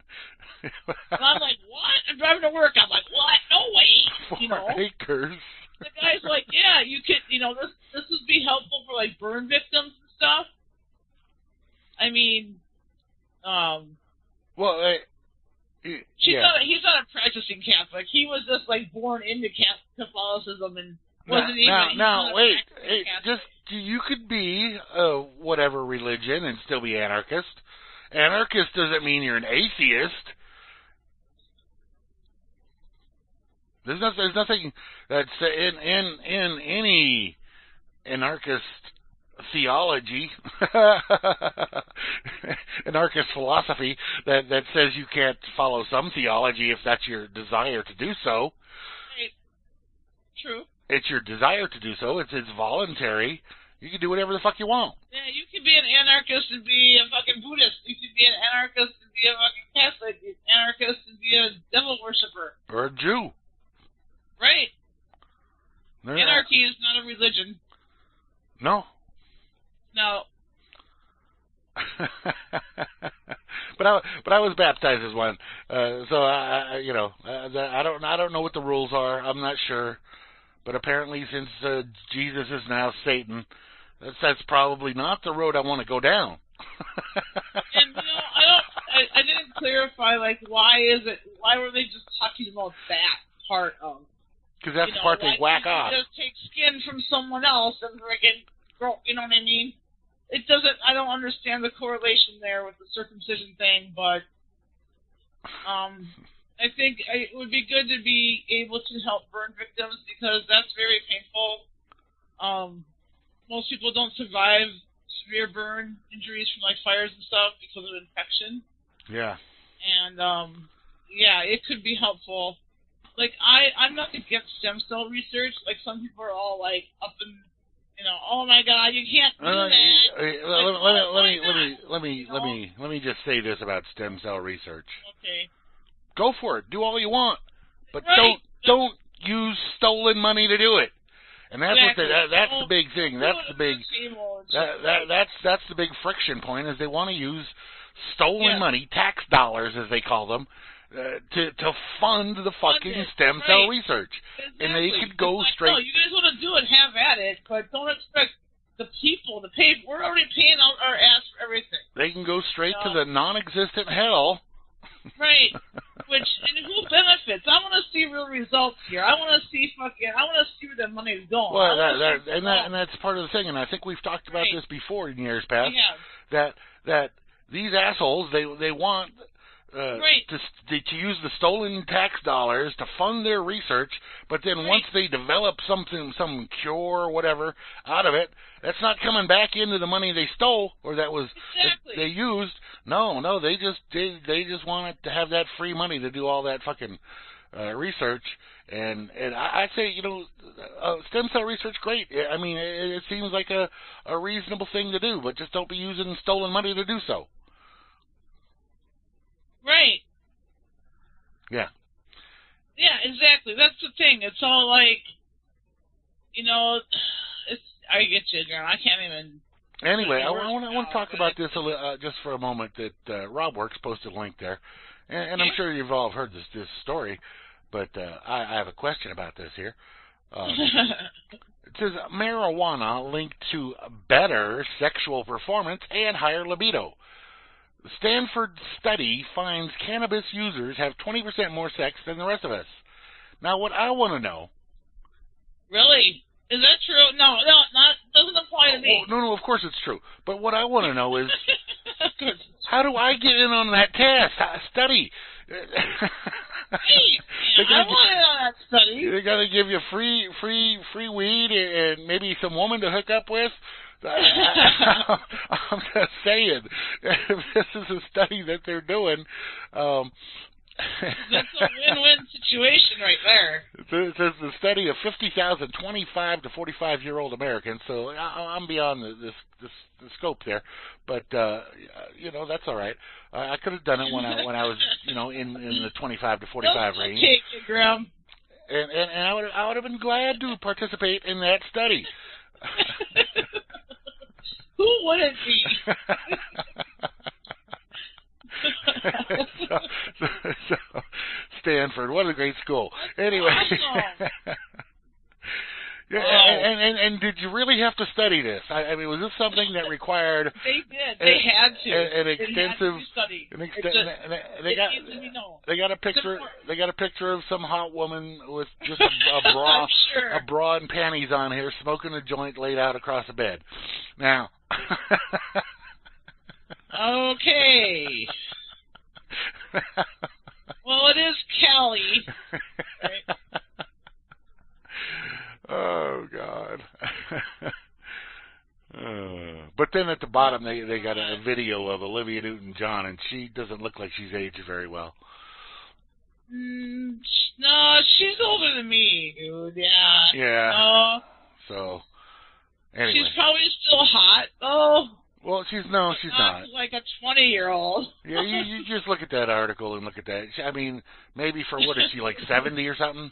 And I'm like, what? I'm driving to work. I'm like, what? No way. 4 acres. The guy's like, yeah, you could, this would be helpful for burn victims and stuff. I mean, well, he's not a practicing Catholic. He was just born into Catholicism and wasn't even. Now, wait, you could be whatever religion and still be anarchist. Anarchist doesn't mean you're an atheist. There's nothing that's in any anarchist theology, anarchist philosophy that says you can't follow some theology if that's your desire to do so. True. It's your desire to do so. It's voluntary. You can do whatever the fuck you want. Yeah, you can be an anarchist and be a fucking Buddhist. You can be an anarchist and be a fucking Catholic. You can be an anarchist and be a devil worshiper. Or a Jew. Right. Anarchy is not a religion. No. Now, But I was baptized as one, so I don't know what the rules are. I'm not sure, but apparently since Jesus is now Satan, that's probably not the road I want to go down. And I didn't clarify why were they just talking about that part of? Because that's the part they whack off. Just take skin from someone else and friggin' grow. You know what I mean? It doesn't. I don't understand the correlation there with the circumcision thing, but I think it would be good to be able to help burn victims because that's very painful. Most people don't survive severe burn injuries from fires and stuff because of infection. Yeah. And it could be helpful. I'm not against stem cell research. Some people are all up in. Oh my God, you can't do that. Let me just say this about stem cell research. Okay. Go for it. Do all you want, but right. don't use stolen money to do it. And that's that's the big thing. That's the big that's the big friction point is they want to use stolen money, tax dollars as they call them, to fund the fucking stem cell research. Exactly. And they could go straight. No, you guys want to do it, have at it, but don't expect the people to pay. We're already paying out our ass for everything. They can go straight to the non-existent hell. Right. And who benefits? I want to see real results here. I want to see where the money's going. Well, and that's part of the thing, and I think we've talked about this before in years past. That these assholes they want to use the stolen tax dollars to fund their research, but then once they develop some cure or whatever out of it, that's not coming back into the money they stole or that they used. No, they just want it to have that free money to do all that fucking research. And I'd say stem cell research, great. I mean, it seems like a reasonable thing to do, but just don't be using stolen money to do so. Right. Yeah. Yeah, exactly. That's the thing. It's all I get you, John. I can't even. Anyway, I want to talk about this just for a moment. That Rob Works posted a link there, and I'm sure you've all heard this story, but I have a question about this here. It says marijuana linked to better sexual performance and higher libido. The Stanford study finds cannabis users have 20% more sex than the rest of us. Now, what I want to know... Really? Is that true? No, doesn't apply to me. No, of course it's true. But what I want to know is, how do I get in on that study? I want in on that study. They're going to give you free weed and maybe some woman to hook up with? I'm just saying, if this is a study that they're doing, that's a win-win situation right there. It says the study of 50,000 25 to 45-year-old Americans, so I'm beyond the scope there, but that's all right. I could have done it when I was in the 25 to 45 range. Take you, Grim. And I would have been glad to participate in that study. Who wouldn't be? so, Stanford, what a great school. Anyway. Awesome. Yeah, and did you really have to study this? I mean, was this something that required? They did. They had to. An extensive study. They got a picture. They got a picture of some hot woman with just a bra, a bra and panties on here, smoking a joint laid out across a bed. Now. Okay. Well, it is Cali. Right? Oh God. But then at the bottom they got a video of Olivia Newton-John, and she doesn't look like she's aged very well. No, she's older than me, dude. Yeah. Yeah. So. Anyway. She's probably still hot. Oh. Well, she's not. Like a 20-year-old. Yeah, you just look at that article and look at that. I mean, maybe for what is she, like 70 or something?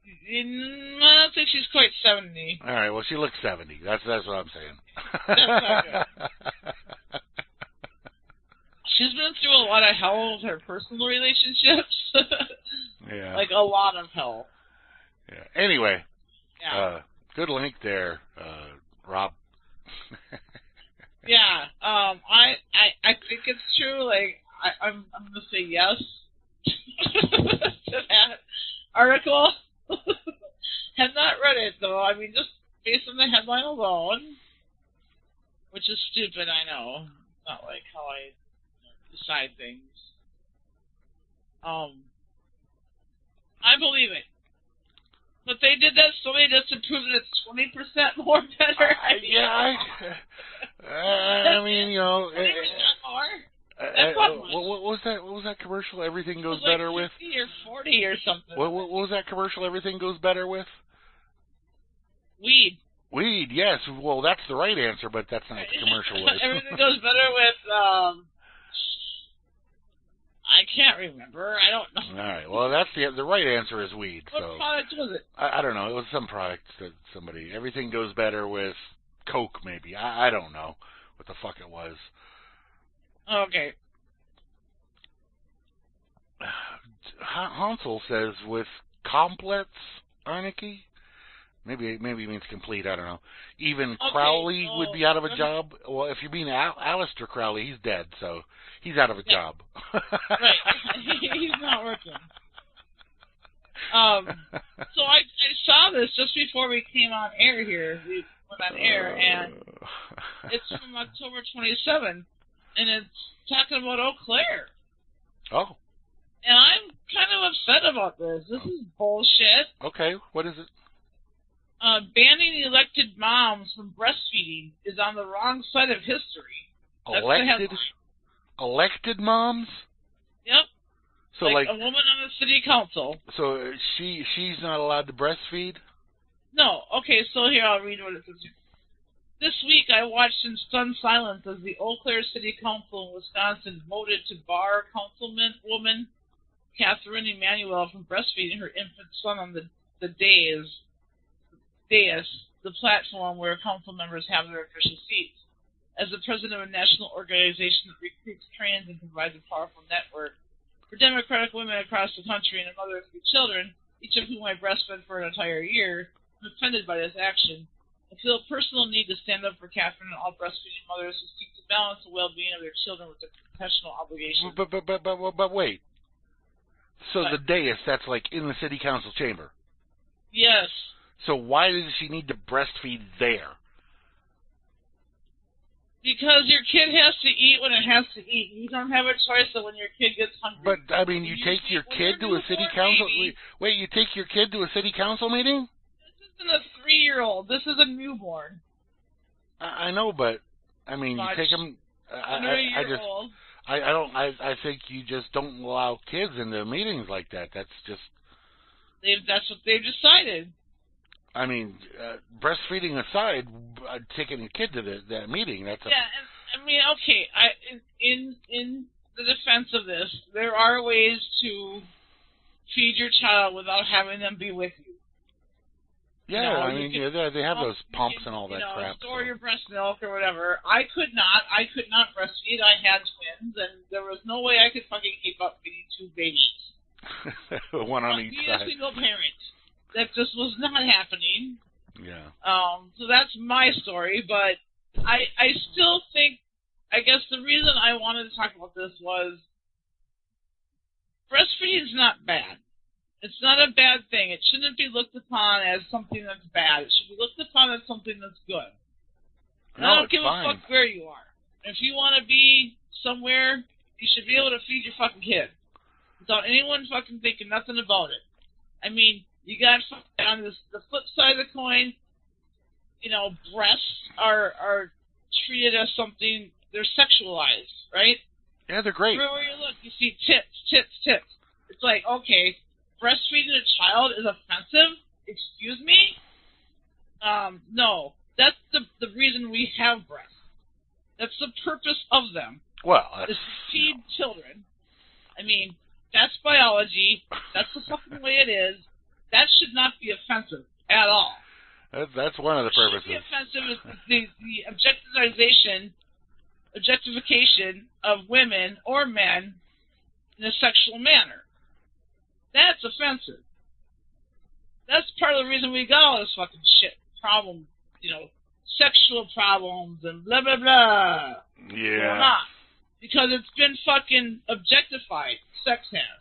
I don't think she's quite 70. All right, well, she looks 70. That's what I'm saying. That's not good. she's been through a lot of hell with her personal relationships. Yeah. Like a lot of hell. Yeah. Anyway. Yeah. Good link there, Rob. Yeah. I think it's true. Like I'm gonna say yes to that article. Have not read it though. I mean, just based on the headline alone, which is stupid. I know. It's not like how I decide things. I believe it. But they did that so they just to prove that it's 20% more better. I mean, you know, 20% more. What was that? What was that commercial? Everything goes like better 50 with. or 40 or something. What was that commercial? Everything goes better with. Weed. Weed, yes. Well, that's the right answer, but that's not what the commercial was. Everything goes better with. I can't remember. I don't know. All right. Well, that's the right answer is weed. What product was it? I don't know. It was some product that somebody. Everything goes better with Coke, maybe. I don't know what the fuck it was. Okay. Hansel says with complex Arnicky. Maybe it means complete. I don't know. Even Crowley would be out of a job. Well, if you mean Aleister Crowley, he's dead, so he's out of a job. Right. He's not working. So I saw this just before we came on air here. We went on air, and it's from October 27th, and it's talking about Eau Claire. Oh. And I'm kind of upset about this. This is bullshit. Okay, what is it? Banning elected moms from breastfeeding is on the wrong side of history. Elected moms? Yep. So like a woman on the city council. So she's not allowed to breastfeed? No. Okay, so here I'll read what it says. This week I watched in stunned silence as the Eau Claire City Council in Wisconsin voted to bar councilwoman Catherine Emanuel from breastfeeding her infant son on the dais, the platform where council members have their official seats. As the president of a national organization that recruits, trains, and provides a powerful network for Democratic women across the country and a mother of 3 children, each of whom I breastfed for an entire year, I'm offended by this action. I feel a personal need to stand up for Catherine and all breastfeeding mothers who seek to balance the well-being of their children with their professional obligations. But wait. So the dais, that's like in the city council chamber? Yes. So why does she need to breastfeed there? Because your kid has to eat when it has to eat. You don't have a choice of when your kid gets hungry. But, I mean, you take your kid to a city council... Wait, you take your kid to a city council meeting? This isn't a 3-year-old. This is a newborn. I know, but, I mean, you take them... I think you just don't allow kids into meetings like that. That's just... That's what they've decided. I mean, breastfeeding aside, taking a kid to that meeting, that's I mean, okay, in the defense of this, there are ways to feed your child without having them be with you. Yeah, I mean, they have those pumps and all that crap. Store your breast milk or whatever. I could not breastfeed. I had twins, and there was no way I could fucking keep up feeding 2 babies. One on each side. A single parent. That just was not happening. Yeah. So that's my story, but I still think, I guess the reason I wanted to talk about this was breastfeeding is not bad. It's not a bad thing. It shouldn't be looked upon as something that's bad. It should be looked upon as something that's good. And I don't give a fuck where you are. If you want to be somewhere, you should be able to feed your fucking kid without anyone fucking thinking nothing about it. I mean, you got on the flip side of the coin, breasts are treated as something, they're sexualized, right? Yeah, they're great. Everywhere you look, you see tits. It's like, okay, breastfeeding a child is offensive? Excuse me? No. That's the reason we have breasts. That's the purpose of them. Well, is to feed children. I mean, that's biology. That's the fucking way it is. That should not be offensive at all. That's one of the purposes. What should be offensive is the objectification objectification of women or men in a sexual manner. That's offensive. That's part of the reason we got all this fucking shit problem, sexual problems and blah, blah, blah. Yeah. Not. Because it's been fucking objectified, sex has.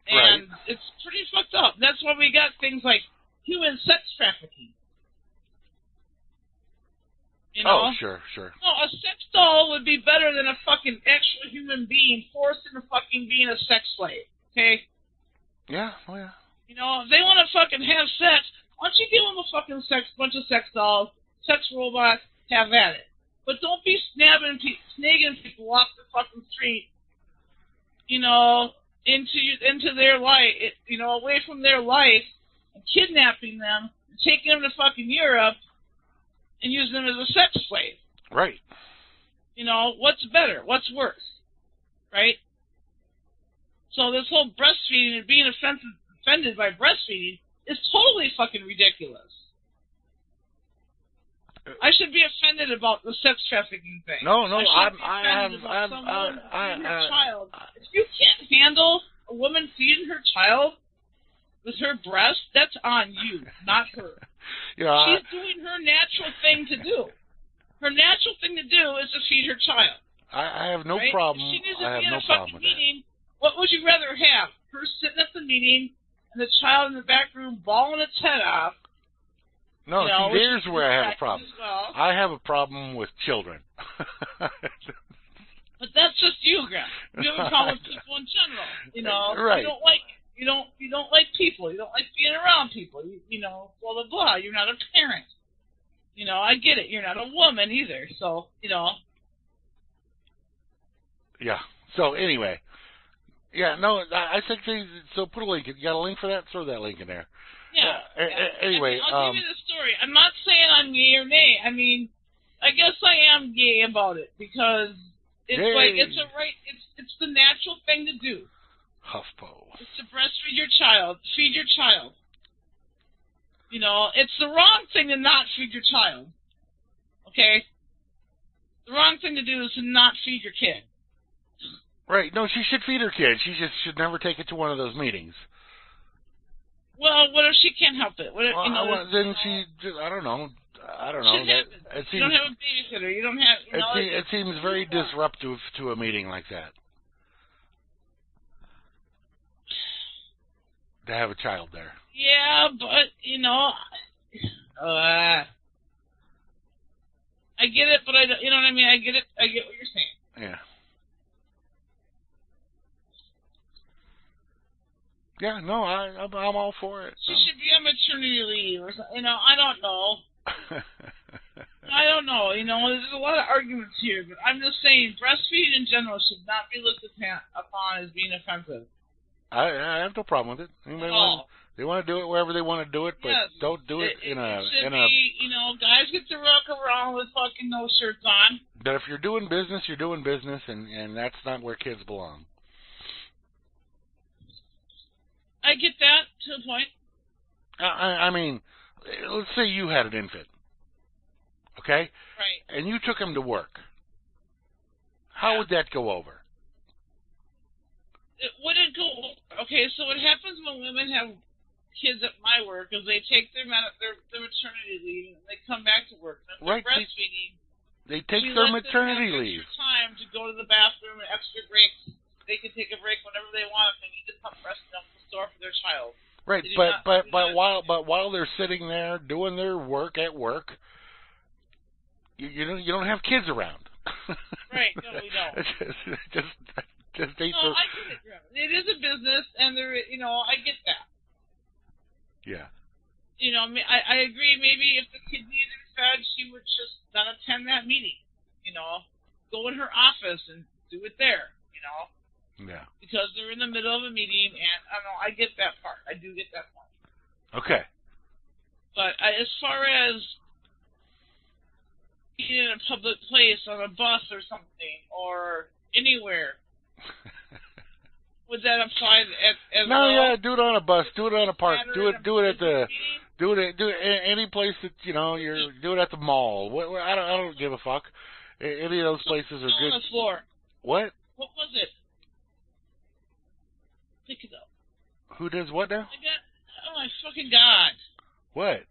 And it's pretty fucked up. That's why we got things like human sex trafficking. Oh, sure. No, a sex doll would be better than a fucking actual human being forced into fucking being a sex slave. Okay? Yeah, oh yeah. If they want to fucking have sex, why don't you give them a fucking bunch of sex dolls, sex robots, have at it. But don't be snagging people off the fucking street, into their life, away from their life, and kidnapping them, and taking them to fucking Europe, and using them as a sex slave. Right. What's better? What's worse? Right? So this whole breastfeeding and being offended by breastfeeding is totally fucking ridiculous. I should be offended about the sex trafficking thing. No, child. If you can't handle a woman feeding her child with her breast, that's on you, not her. She's doing her natural thing to do. Her natural thing to do is to feed her child. I have no problem. If she needs to I have be in no a problem fucking with meeting, what would you rather have? Her sitting at the meeting and the child in the back room bawling its head off. No, see, there's where I have a problem. Well. I have a problem with children. But that's just you, Graham. You have a problem with people in general. Right. You don't like it. You don't like people. You don't like being around people. Blah blah blah. You're not a parent. I get it. You're not a woman either. So Yeah. So anyway, yeah. No, I think so. Put a link. You got a link for that? Throw that link in there. Yeah. Anyway, I'll give you the story. I'm not saying I'm yay or nay. I mean, I guess I am yay about it because it's it's the natural thing to do. HuffPo. It's to breastfeed your child, feed your child. It's the wrong thing to not feed your child. Okay? The wrong thing to do is to not feed your kid. Right. No, she should feed her kid. She just should never take it to one of those meetings. Well, what if she can't help it? What if, then she, I don't know. You don't have a babysitter. You don't have. It seems very disruptive to a meeting like that. To have a child there. Yeah, but I get it, but I don't. You know what I mean? I get it. I get what you're saying. Yeah. Yeah, no, I'm all for it. She should be on maternity leave or something. I don't know. I don't know. There's a lot of arguments here, but I'm just saying breastfeeding in general should not be looked upon as being offensive. I have no problem with it. They want to do it wherever they want to do it, but don't do it in a. Guys get to rock around with fucking no shirts on. But if you're doing business, you're doing business, and that's not where kids belong. I get that to a point. I mean, let's say you had an infant, okay? Right. And you took him to work. How would that go over? It wouldn't go over. Okay, so what happens when women have kids at my work is they take their maternity leave and they come back to work. And if they're breastfeeding, they take their maternity leave. Time to go to the bathroom and extra breaks. They can take a break whenever they want if they need to come breastfeed up the store for their child. Right, but while they're sitting there doing their work at work, you don't have kids around. Right, no, we don't. just I get it. It is a business, and I get that. Yeah. I agree. Maybe if the kid needed fed, she would just not attend that meeting. Go in her office and do it there. Yeah. Because they're in the middle of a meeting, and I get that part. I do get that part. Okay. But as far as being in a public place, on a bus or something, or anywhere, would that apply as No, well? yeah, do it on a bus, do it on a park, do it at the Do it any place that you're do it at the mall. I don't give a fuck. Any of those places are good. On the floor. What? What was it? Pick it up. Who does what now? Oh my fucking god! What?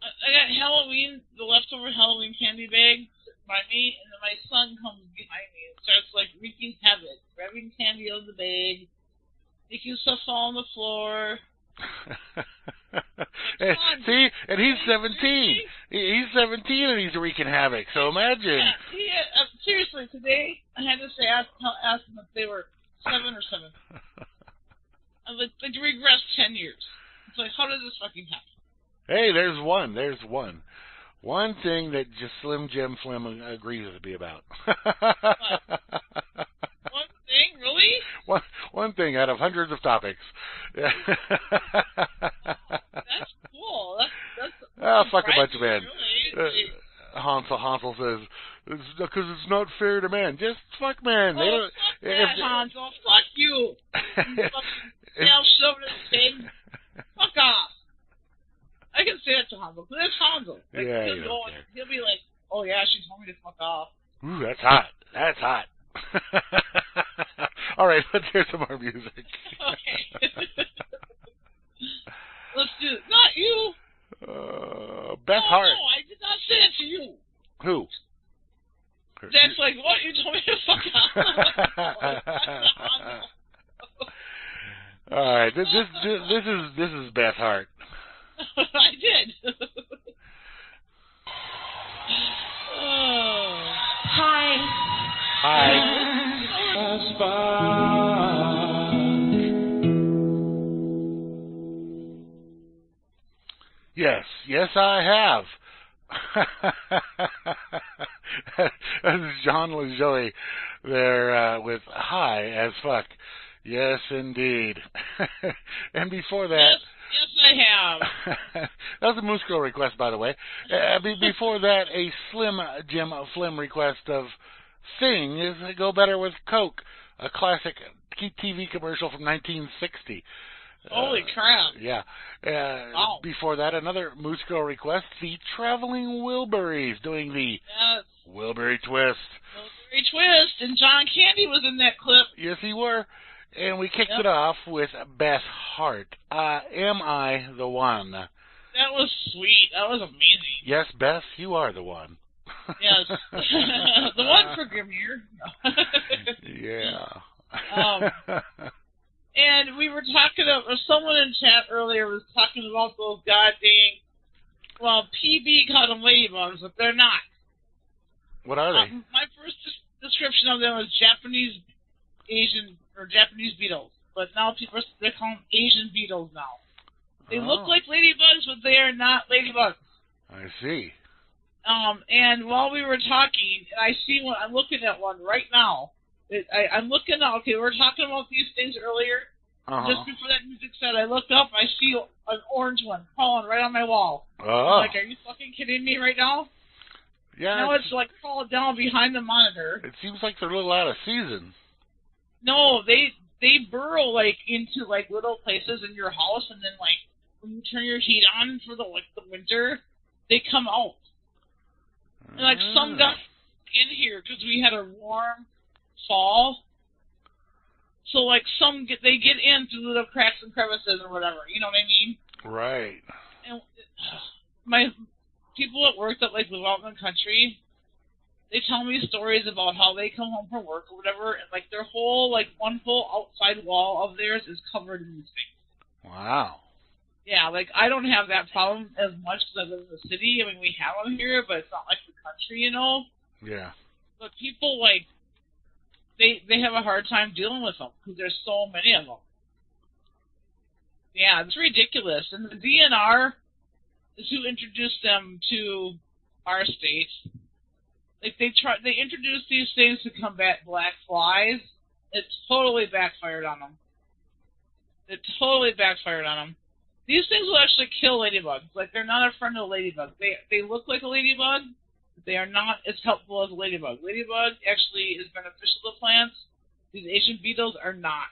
I got Halloween, the leftover Halloween candy bag by me, and then my son comes behind me and starts like wreaking havoc, grabbing candy out of the bag, making stuff fall on the floor. See, and he's 17. He's 17 and he's wreaking havoc. So imagine. Yeah, seriously, today I had to ask them if they were 7 or 7. I was like, they regressed 10 years. It's like, how did this fucking happen? Hey, there's one. One thing that just Slim Jim Flim agrees with me about. One thing, really? One thing out of hundreds of topics. That's cool. That's fuck a bunch of men. Really. Hansel says, because it's not fair to men. Just fuck men. Oh, they don't, fuck that, Hansel. Fuck you. Now shove it in his fuck off. I can say that to Hansel, because it's Hansel. Like, yeah, he'll be like, oh yeah, she told me to fuck off. Ooh, that's hot. That's hot. All right, let's hear some more music. Okay. Let's do it. Not you. Beth Hart. No, I did not say it to you. Who? That's like, what? You told me to fuck off. All right, this is Beth Hart. I did. Oh. Hi. Hi. Yes, I have. This is John LaJoie there with High as Fuck. Yes, indeed. And before that... Yes, I have. That was a Moosegurl request, by the way. Before that, a Slim Jim Flim request of Thing is Go Better with Coke, a classic TV commercial from 1960. Holy crap. Yeah. Wow. Before that, another Moosegurl request, the Traveling Wilburys doing the Wilbury Twist. Wilbury Twist, and John Candy was in that clip. Yes, he were. And we kicked it off with Beth Hart. Am I the One? That was sweet. That was amazing. Yes, Beth, you are the one. Yes. The one for Grimnir. Yeah. And we were talking about, someone in chat earlier was talking about those goddamn, well, PB called them ladybugs, but they're not. What are they? My first description of them was Japanese beetles, but now they call them Asian beetles now. They look like ladybugs, but they are not ladybugs. I see. And while we were talking, I see one. I'm looking at one right now. I'm looking at. Okay, we were talking about these things earlier. Just before that music said, I looked up. I see an orange one crawling right on my wall. I'm like, are you fucking kidding me right now? Yeah. Now it's like crawling down behind the monitor. It seems like they're a little out of season. No, they burrow like into like little places in your house, and then like when you turn your heat on for the winter, they come out. And like some got in here because we had a warm fall, so like they get in through little cracks and crevices or whatever. You know what I mean? Right. And my people that work that like live out in the country, they tell me stories about how they come home from work or whatever, and like their whole one whole outside wall of theirs is covered in these things. Wow. Yeah, like I don't have that problem as much because I live in the city. I mean, we have them here, but it's not like the country, you know. Yeah. But people they have a hard time dealing with them because there's so many of them. Yeah, it's ridiculous. And the DNR is who introduced them to our state. Like they introduced these things to combat black flies. It totally backfired on them. These things will actually kill ladybugs. Like they're not a friend of ladybugs. They look like a ladybug, but they are not as helpful as a ladybug. Ladybug actually is beneficial to plants. These Asian beetles are not.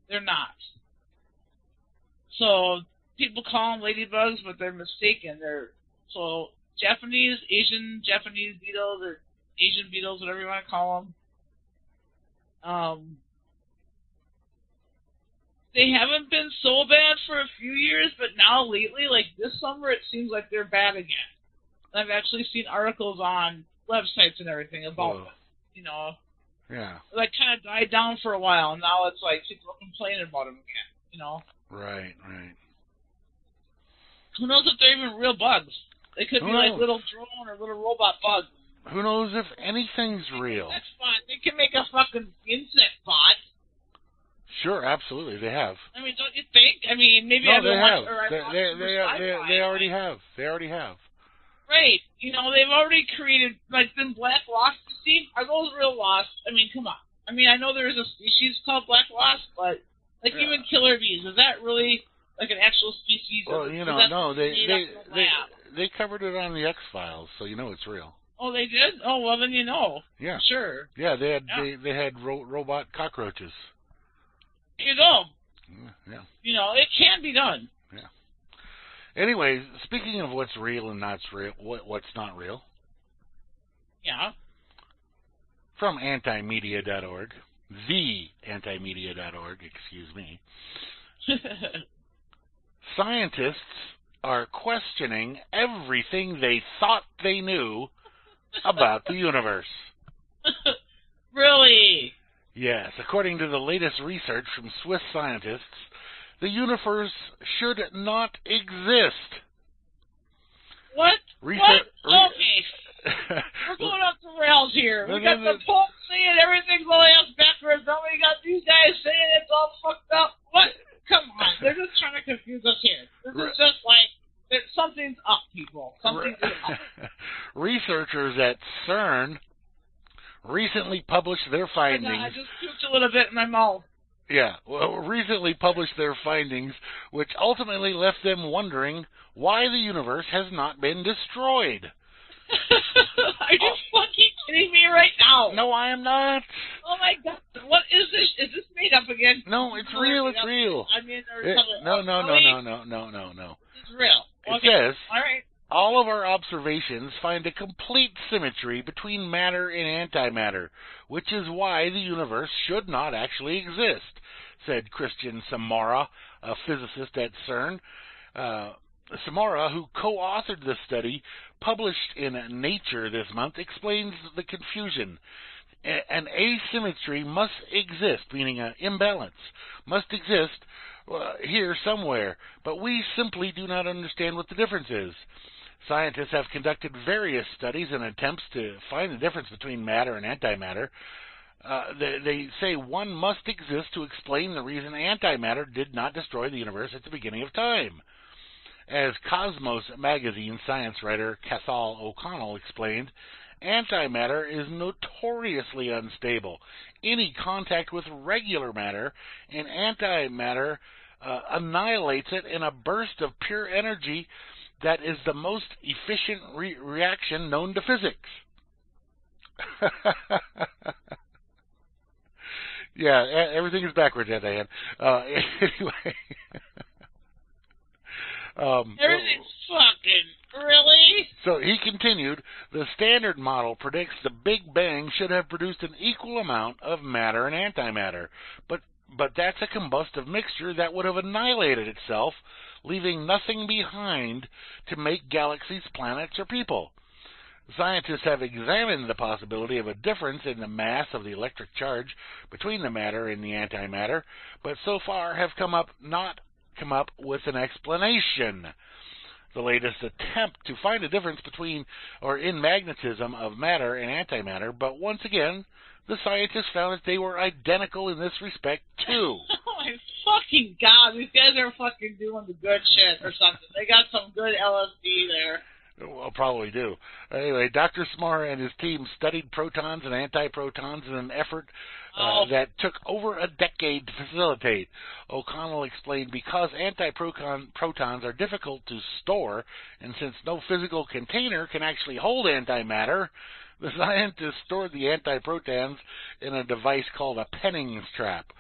They're not. So people call them ladybugs, but they're mistaken. So Japanese beetles, or Asian beetles, whatever you want to call them. They haven't been so bad for a few years, but now lately, like this summer, it seems like they're bad again. I've actually seen articles on websites and everything about them. You know, yeah, like kind of died down for a while, and now it's like people are complaining about them again. You know, right. Who knows if they're even real bugs? They could be like little drone or little robot bugs. Who knows if anything's real? That's fun. They can make a fucking insect bot. Sure, absolutely, they have. I mean, don't you think? I mean, maybe no, I they have. They already have. They already have. Right. You know, they've already created, like, them black wasps, you see? Are those real wasps? I mean, come on. I mean, I know there's a species called black wasp, but, like, even killer bees, is that really, like, an actual species? Well, you know, no, they covered it on the X-Files, so you know it's real. Oh, they did? Oh, well, then you know. Yeah. Sure. Yeah, they had robot cockroaches. You know. Yeah. You know, it can be done. Yeah. Anyways, speaking of what's real and not real, what's not real. Yeah. From antimedia.org, theantimedia.org, excuse me. Scientists are questioning everything they thought they knew about the universe. Really? Yes, according to the latest research from Swiss scientists, the universe should not exist. What? Okay. We're going off the rails here. We got the Pope saying everything's all ass backwards. Then we got these guys saying it's all fucked up. What? Come on. They're just trying to confuse us here. This is just like, something's up, people. Something's up. Researchers at CERN recently published their findings. I just puked a little bit in my mouth. Yeah, well, recently published their findings, which ultimately left them wondering why the universe has not been destroyed. Are you fucking kidding me right now? No, I am not. Oh my God! What is this? Is this made up again? No, it's real. It's real. I mean, no. It's real. It says, all right. All of our observations find a complete symmetry between matter and antimatter, which is why the universe should not actually exist, said Christian Samara, a physicist at CERN. Samara, who co-authored the study, published in Nature this month, explains the confusion. An asymmetry must exist, meaning an imbalance, must exist here somewhere, but we simply do not understand what the difference is. Scientists have conducted various studies in attempts to find the difference between matter and antimatter. They say one must exist to explain the reason antimatter did not destroy the universe at the beginning of time. As Cosmos magazine science writer Cathal O'Connell explained, antimatter is notoriously unstable. Any contact with regular matter and antimatter annihilates it in a burst of pure energy that is the most efficient reaction known to physics. Yeah, everything is backwards at the end. Anyway. Everything's fucking, really? So he continued, the standard model predicts the Big Bang should have produced an equal amount of matter and antimatter, but that's a combustive mixture that would have annihilated itself, leaving nothing behind to make galaxies, planets, or people. Scientists have examined the possibility of a difference in the mass of the electric charge between the matter and the antimatter, but so far have not come up with an explanation. The latest attempt to find a difference between or in magnetism of matter and antimatter, but once again, the scientists found that they were identical in this respect too. Oh my fucking God, these guys are fucking doing the good shit or something. They got some good LSD there. Well, probably do. Anyway, Dr. Samara and his team studied protons and antiprotons in an effort that took over a decade to facilitate. O'Connell explained because antiprotons are difficult to store, and since no physical container can actually hold antimatter, the scientists stored the antiprotons in a device called a Penning's trap.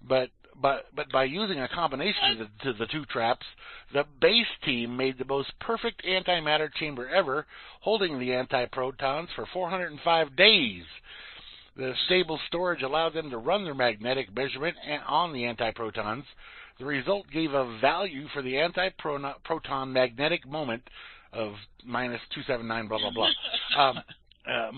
But but by using a combination of the two traps, the base team made the most perfect antimatter chamber ever, holding the antiprotons for 405 days. The stable storage allowed them to run their magnetic measurement on the antiprotons. The result gave a value for the antiproton magnetic moment of minus 279, blah, blah, blah. It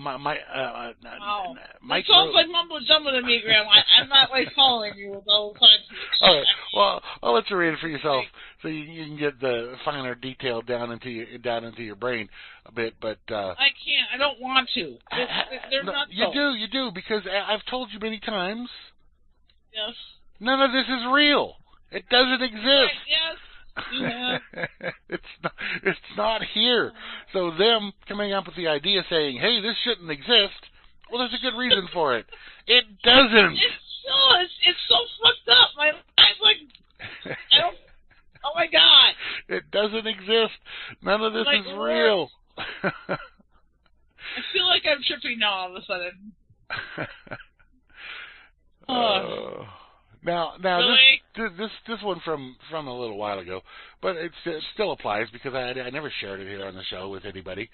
sounds like mumbo jumbo to me, Graham. I'm not like following you with all kinds of shit. All right. Well, I'll let you read it for yourself, so you can get the finer detail down into your brain a bit. But I can't. I don't want to. They're no, not. You do, because I've told you many times. Yes. None of this is real. It doesn't exist. Right, yes. Yeah. It's not here. So them coming up with the idea saying, hey, this shouldn't exist, well, there's a good reason for it. It doesn't. It's so fucked up. I'm like, I don't, oh my God. It doesn't exist. None of this like, is real. I feel like I'm tripping now all of a sudden. Now, really? this one from a little while ago, but it still applies because I never shared it here on the show with anybody,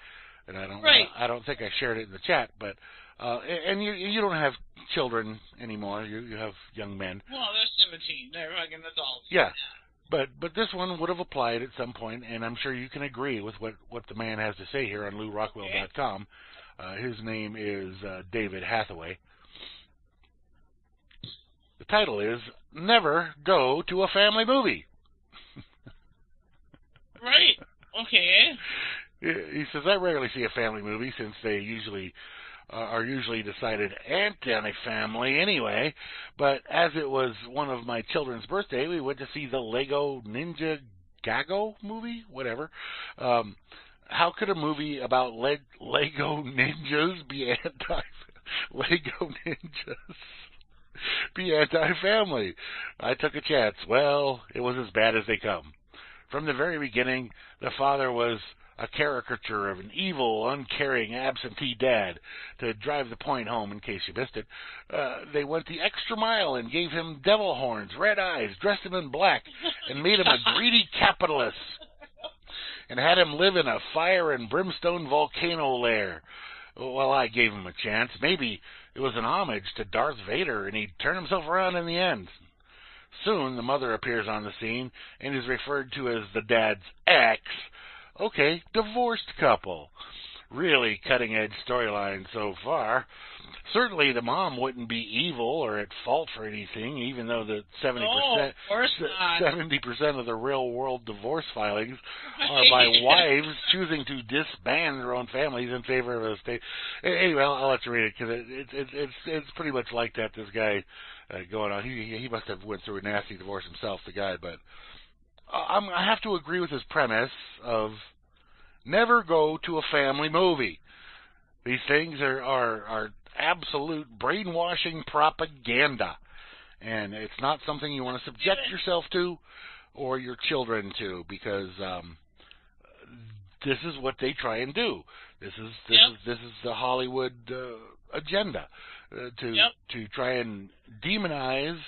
and I don't think I shared it in the chat. But and you don't have children anymore. You have young men. Well, they're 17. They're fucking adults. Yeah, but this one would have applied at some point, and I'm sure you can agree with what the man has to say here on LouRockwell.com. His name is David Hathaway. The title is Never Go to a Family Movie. Right. Okay. He says, I rarely see a family movie since they are usually decided anti-family anyway. But as it was one of my children's birthday, we went to see the Lego Ninja Gago movie, whatever. How could a movie about Lego ninjas be Lego ninjas? Be anti-family? I took a chance. Well, it was as bad as they come. From the very beginning, the father was a caricature of an evil, uncaring, absentee dad. To drive the point home, in case you missed it, they went the extra mile and gave him devil horns, red eyes, dressed him in black, and made him a greedy capitalist, and had him live in a fire and brimstone volcano lair. Well, I gave him a chance. Maybe it was an homage to Darth Vader, and he'd turn himself around in the end. Soon, the mother appears on the scene and is referred to as the dad's ex. Okay, divorced couple. Really cutting-edge storyline so far. Certainly, the mom wouldn't be evil or at fault for anything, even though the 70% of the real-world divorce filings are by wives choosing to disband their own families in favor of a state. Anyway, I'll let you read it because it's pretty much like that. This guy going on, he must have went through a nasty divorce himself, the guy. But I have to agree with his premise of never go to a family movie. These things are absolute brainwashing propaganda, and it's not something you want to subject yourself to or your children to, because this is what they try and do. This is the Hollywood agenda to try and demonize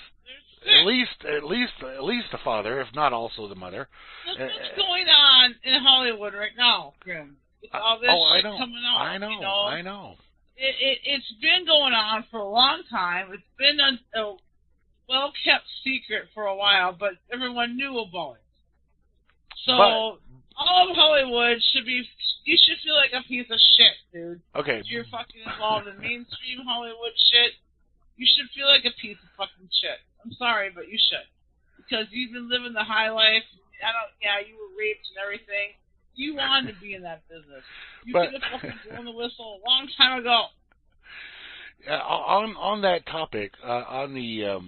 at least the father, if not also the mother. Look what's going on in Hollywood right now, Grim. With all this shit coming out. I know. It's been going on for a long time. It's been a well-kept secret for a while, but everyone knew about it. So all of Hollywood you should feel like a piece of shit, dude. Okay. If you're fucking involved in mainstream Hollywood shit, you should feel like a piece of fucking shit. I'm sorry, but you should. Because you've been living the high life. You were raped and everything. You wanted to be in that business. You could have fucking blown the whistle a long time ago. On that topic, on the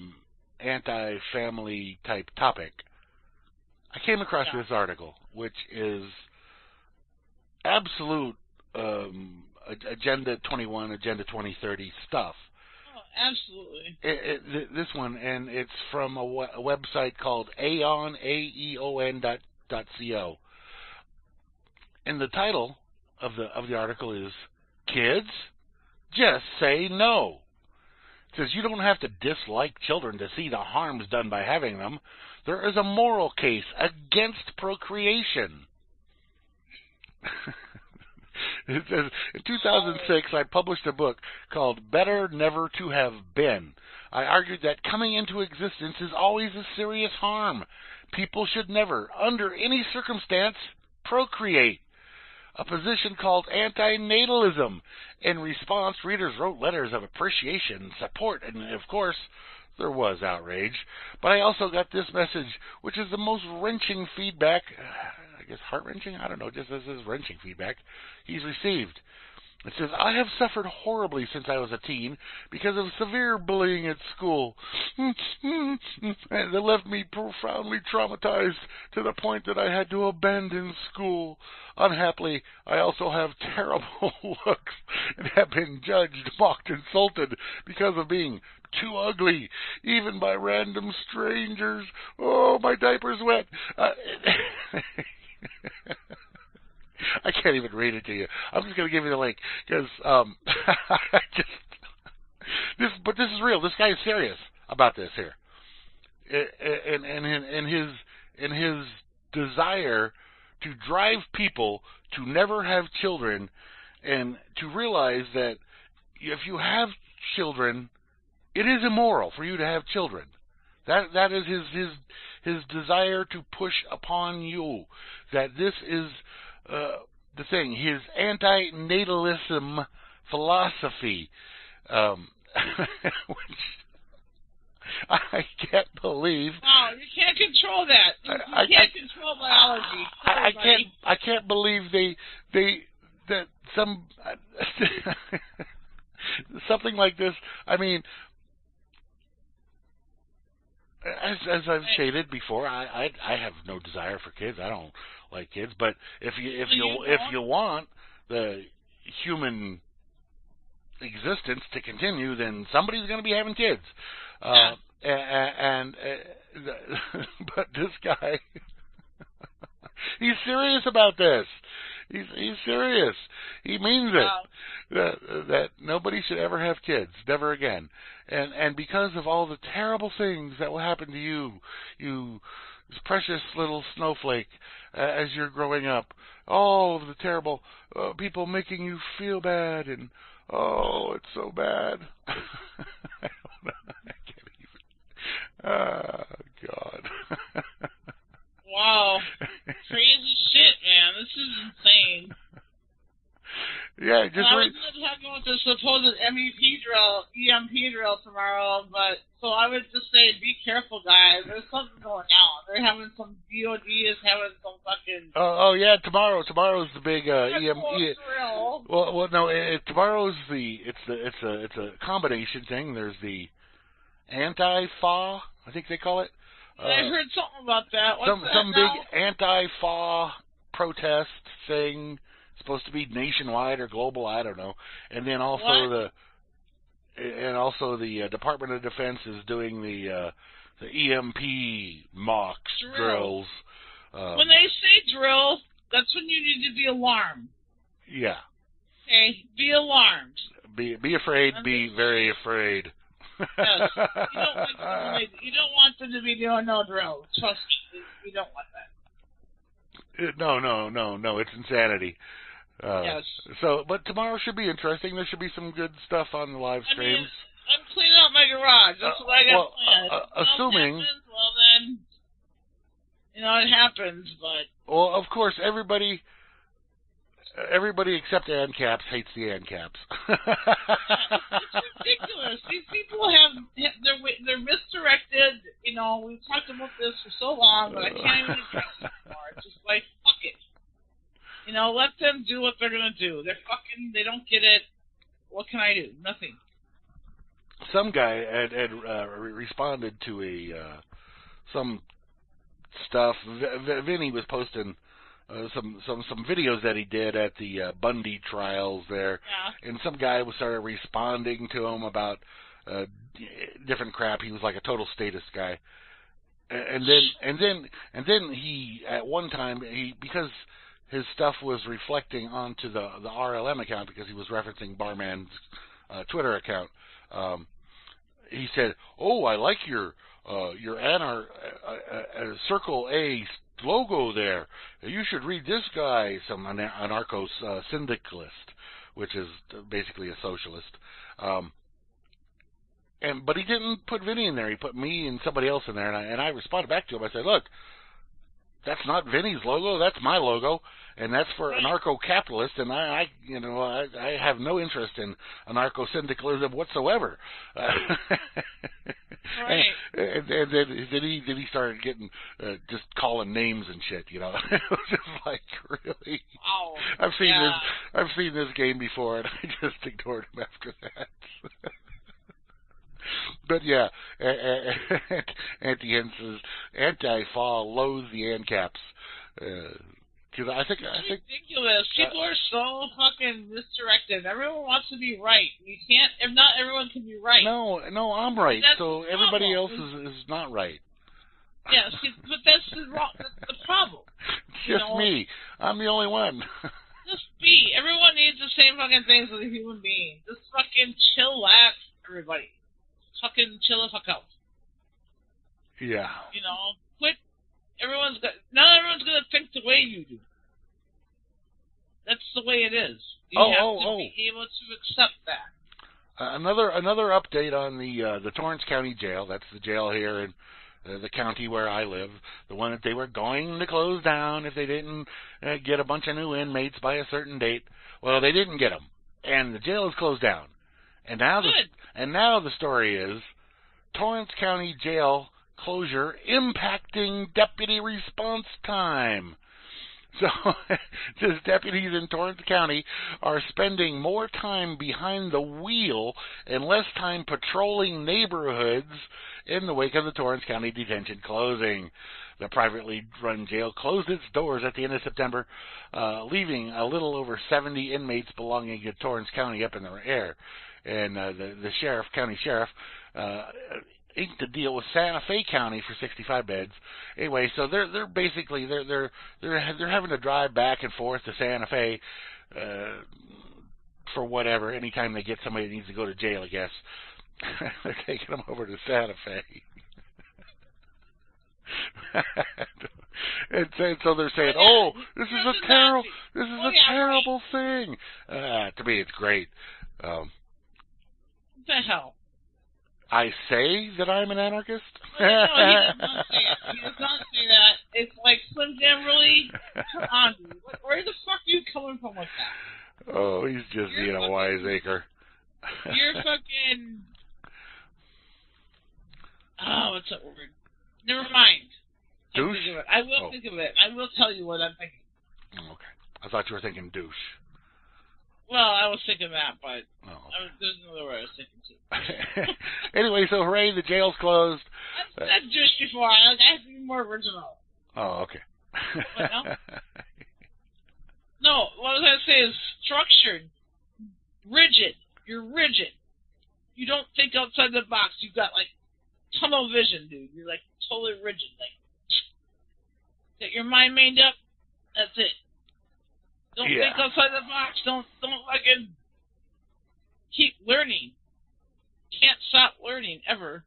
anti-family type topic, I came across this article, which is absolute Agenda 21, Agenda 2030 stuff. Oh, absolutely. This one, and it's from a website called aeon.co. And the title of the article is "Kids, Just Say No." It says you don't have to dislike children to see the harms done by having them. There is a moral case against procreation. It says, in 2006, I published a book called Better Never to Have Been. I argued that coming into existence is always a serious harm. People should never, under any circumstance, procreate. A position called anti-natalism. In response, readers wrote letters of appreciation, support, and, of course, there was outrage. But I also got this message, which is the most wrenching feedback, I guess heart-wrenching? I don't know, just as is wrenching feedback he's received. It says, I have suffered horribly since I was a teen because of severe bullying at school. And it left me profoundly traumatized to the point that I had to abandon school. Unhappily, I also have terrible looks and have been judged, mocked, insulted because of being too ugly, even by random strangers. Oh, my diaper's wet. I can't even read it to you. I'm just going to give you the link because but this is real. This guy is serious about this here, and his desire to drive people to never have children, and to realize that if you have children, it is immoral for you to have children. That is his desire to push upon you that this is the thing, his anti-natalism philosophy, which I can't believe. Oh, you can't control that. You can't control biology. I can't believe that something like this. I mean, as I've stated before, I have no desire for kids. I don't like kids, but if you want the human existence to continue, then somebody's going to be having kids. But this guy, he's serious about this. He's serious. He means it. That nobody should ever have kids, never again. And because of all the terrible things that will happen to you precious little snowflake, as you're growing up, all of the terrible people making you feel bad, and oh, it's so bad. I can't even. Oh, God. Wow. Crazy shit, man. This is insane. Yeah, just I was going to talk about the supposed EMP drill tomorrow, but so I would just say, be careful, guys. There's something going on. They're having some DOD is having some fucking. Oh yeah, tomorrow's the big EMP. Drill. Well, no, tomorrow's it's a combination thing. There's the anti-FA, I think they call it. I heard something about that. What's some that big anti-FA protest thing. Supposed to be nationwide or global, I don't know. And then also the Department of Defense is doing the EMP mocks drills. When they say drill, that's when you need to be alarmed. Yeah. Okay, be alarmed. Be afraid. Be very afraid. Yes. You don't want them to be doing no drill. Trust me, you don't want that. No. It's insanity. Yes. So, but tomorrow should be interesting. There should be some good stuff on the live streams. I'm cleaning out my garage. That's what I got planned. Assuming. Well, then, it happens. But well, of course, everybody except ANCAPs hates the ANCAPs. It's ridiculous. These people they're misdirected. We've talked about this for so long, but I can't even address it anymore. It's just like, fuck it. Let them do what they're gonna do. They don't get it. What can I do? Nothing. Some guy had responded to some stuff. Vinny was posting some videos that he did at the Bundy trials there, and some guy started responding to him about different crap. He was like a total status guy, and then he at one time because his stuff was reflecting onto the RLM account because he was referencing Barman's Twitter account. he said, "Oh, I like your Circle A logo there. You should read this guy, some anarcho-syndicalist, which is basically a socialist." But he didn't put Vinny in there. He put me and somebody else in there, and I responded back to him. I said, "Look, that's not Vinny's logo. That's my logo, and that's for anarcho-capitalists. And I have no interest in anarcho-syndicalism whatsoever." Right. And then he started getting just calling names and shit. It was just like, really. Oh, I've seen this game before, and I just ignored him after that. But yeah, Anti-Fall loathes the ANCAPs. Because I think ridiculous. People are so fucking misdirected. Everyone wants to be right. You can't. If not, everyone can be right. No, I'm right. So everybody else is not right. Yeah, but that's the problem. Just me. I'm the only one. Just be. Everyone needs the same fucking things as a human being. Just fucking chillax, everybody. Fucking chill the fuck out. Yeah. Quit. Not everyone's gonna think the way you do. That's the way it is. You have to be able to accept that. Another update on the Torrance County Jail. That's the jail here in the county where I live. The one that they were going to close down if they didn't get a bunch of new inmates by a certain date. Well, they didn't get them, and the jail is closed down. And now the story is Torrance County Jail closure impacting deputy response time. So, just deputies in Torrance County are spending more time behind the wheel and less time patrolling neighborhoods in the wake of the Torrance County detention closing. The privately run jail closed its doors at the end of September, leaving a little over 70 inmates belonging to Torrance County up in the air. And the county sheriff, inked a deal with Santa Fe County for 65 beds. Anyway, so they're basically they're having to drive back and forth to Santa Fe for whatever. Anytime they get somebody that needs to go to jail, I guess they're taking them over to Santa Fe. And so they're saying, "Oh, this is a terrible thing." To me, it's great. What the hell? I say that I'm an anarchist? No, he does not say it. He does not say that. It's like, Slim Jim, really? Come on, dude. Where the fuck are you coming from with that? Oh, he's just being a wiseacre. You're fucking... Oh, what's that word? Never mind. Douche? I will think of it. I will tell you what I'm thinking. Okay. I thought you were thinking douche. Well, I was thinking that, but there's another word I was thinking too. Anyway, so hooray, the jail's closed. I've said douche before. I have to be more original. Oh, okay. What, no? No, what I was going to say is structured, rigid. You're rigid. You don't think outside the box. You've got, like, tunnel vision, dude. You're, like, totally rigid. Like, get your mind made up. That's it. Don't think outside the box. Don't fucking keep learning. Can't stop learning ever.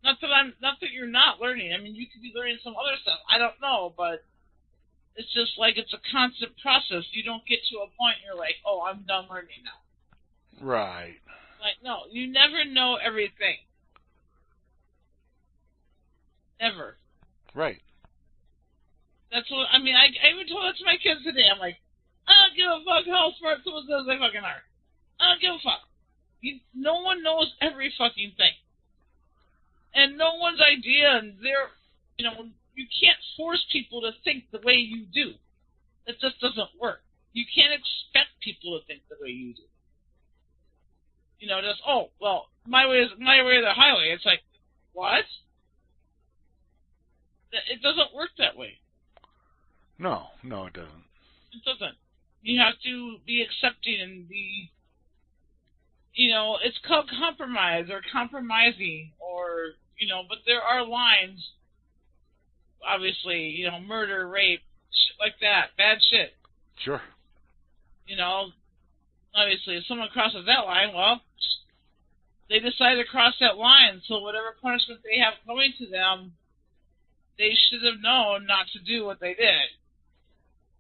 Not that you're not learning. I mean, you could be learning some other stuff. I don't know, but it's just like it's a constant process. You don't get to a point you're like, oh, I'm done learning now. Right. Like, no, you never know everything. Ever. Right. That's what I mean. I even told that to my kids today. I'm like, I don't give a fuck how smart someone says they fucking are. I don't give a fuck. No one knows every fucking thing, and no one's idea. And you can't force people to think the way you do. It just doesn't work. You can't expect people to think the way you do. Just my way is my way or the highway. It's like, what? It doesn't work that way. No, it doesn't. It doesn't. You have to be accepting and be, it's called compromise or compromising or, but there are lines, obviously, murder, rape, shit like that, bad shit. Sure. Obviously, if someone crosses that line, well, they decided to cross that line. So whatever punishment they have coming to them, they should have known not to do what they did.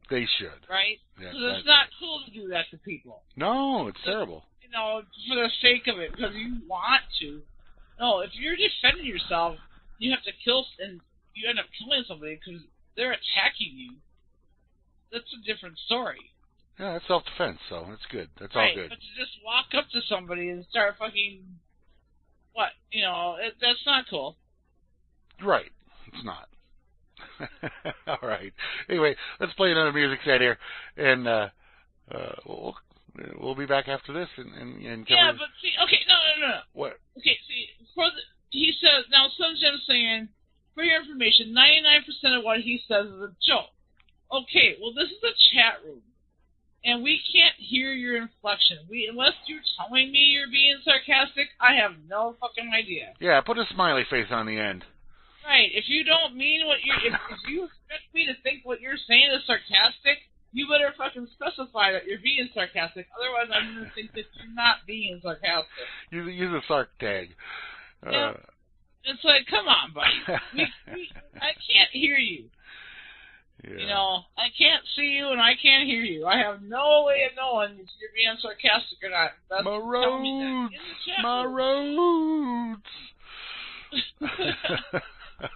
They should. Right? Yeah, because it's not cool to do that to people. No, it's terrible. You know, for the sake of it, because you want to. No, if you're defending yourself, you have to kill, and you end up killing somebody because they're attacking you. That's a different story. Yeah, that's self-defense, so that's good. That's right, all good. But to just walk up to somebody and start fucking, that's not cool. Right. It's not. All right. Anyway, let's play another music set here, and we'll be back after this and cover. Yeah, but see, okay, no. What? Okay, see, he says now. Sun Gem's saying, for your information, 99% of what he says is a joke. Okay, well, this is a chat room, and we can't hear your inflection. Unless you're telling me you're being sarcastic, I have no fucking idea. Yeah, put a smiley face on the end. Right. If you don't mean what if you expect me to think what you're saying is sarcastic, you better fucking specify that you're being sarcastic. Otherwise, I'm going to think that you're not being sarcastic. Use a sarc tag. Yeah. It's like, come on, buddy. I can't hear you. Yeah. You know, I can't see you and I can't hear you. I have no way of knowing if you're being sarcastic or not. That's my roads. My roads.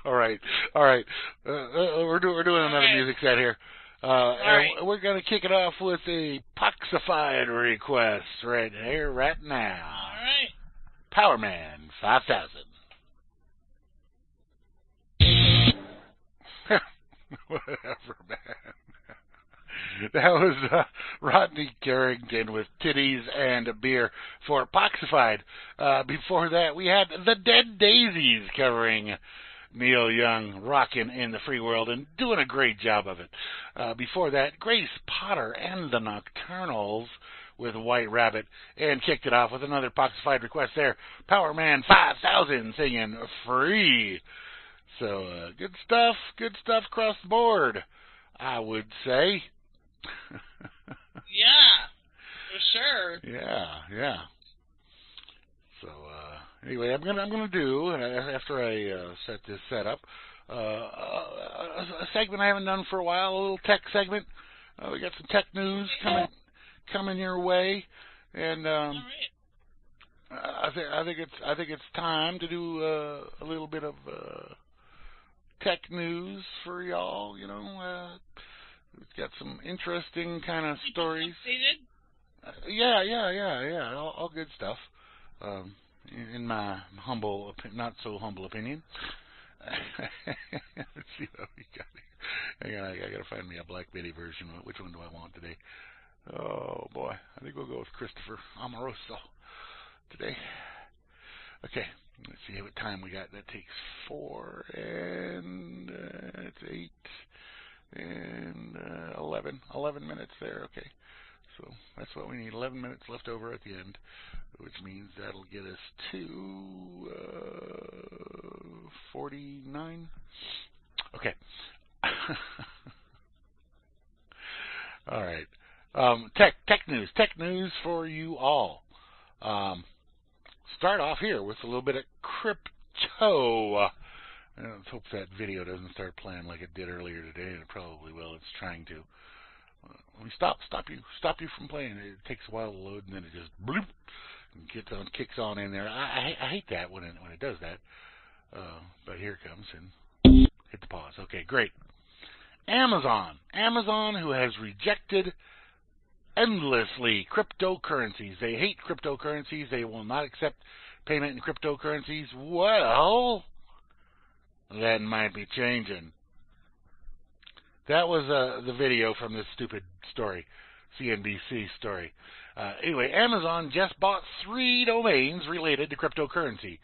All right. We're doing another music set here. And we're going to kick it off with a Poxified request right here, right now. All right. Power Man 5000. Whatever, man. That was Rodney Carrington with Titties and a Beer for Poxified. Before that, we had the Dead Daisies covering Neil Young, rocking in the free world and doing a great job of it. Before that, Grace Potter and the Nocturnals with White Rabbit, and kicked it off with another Poxified request there. Power Man 5000 singing Free. So, good stuff across the board, I would say. Yeah, for sure. Yeah. So, anyway, I'm gonna do, after I set this set up, a segment I haven't done for a while, a little tech segment. We got some tech news coming your way, and All right. I think it's time to do a little bit of tech news for y'all. You know, we've got some interesting kind of stories. Yeah. All good stuff. In my humble, not so humble opinion. Let's see what we got here. Hang on, I gotta find me a Black Betty version. Which one do I want today? Oh boy, I think we'll go with Christopher Amoroso today. Okay, let's see what time we got. That takes 4 and it's 8 and 11 minutes there. Okay, so that's what we need. 11 minutes left over at the end, which means that'll get us to 49. Okay. All right. Tech news for you all. Start off here with a little bit of crypto. Let's hope that video doesn't start playing like it did earlier today, and it probably will. It's trying to. Let me stop you from playing. It takes a while to load, and then it just bloop and kicks on in there. I hate that when it does that. But here it comes, and hit the pause. Okay, great. Amazon, who has rejected endlessly cryptocurrencies. They hate cryptocurrencies. They will not accept payment in cryptocurrencies. Well, that might be changing. That was the video from this stupid story, CNBC story. Anyway, Amazon just bought 3 domains related to cryptocurrency.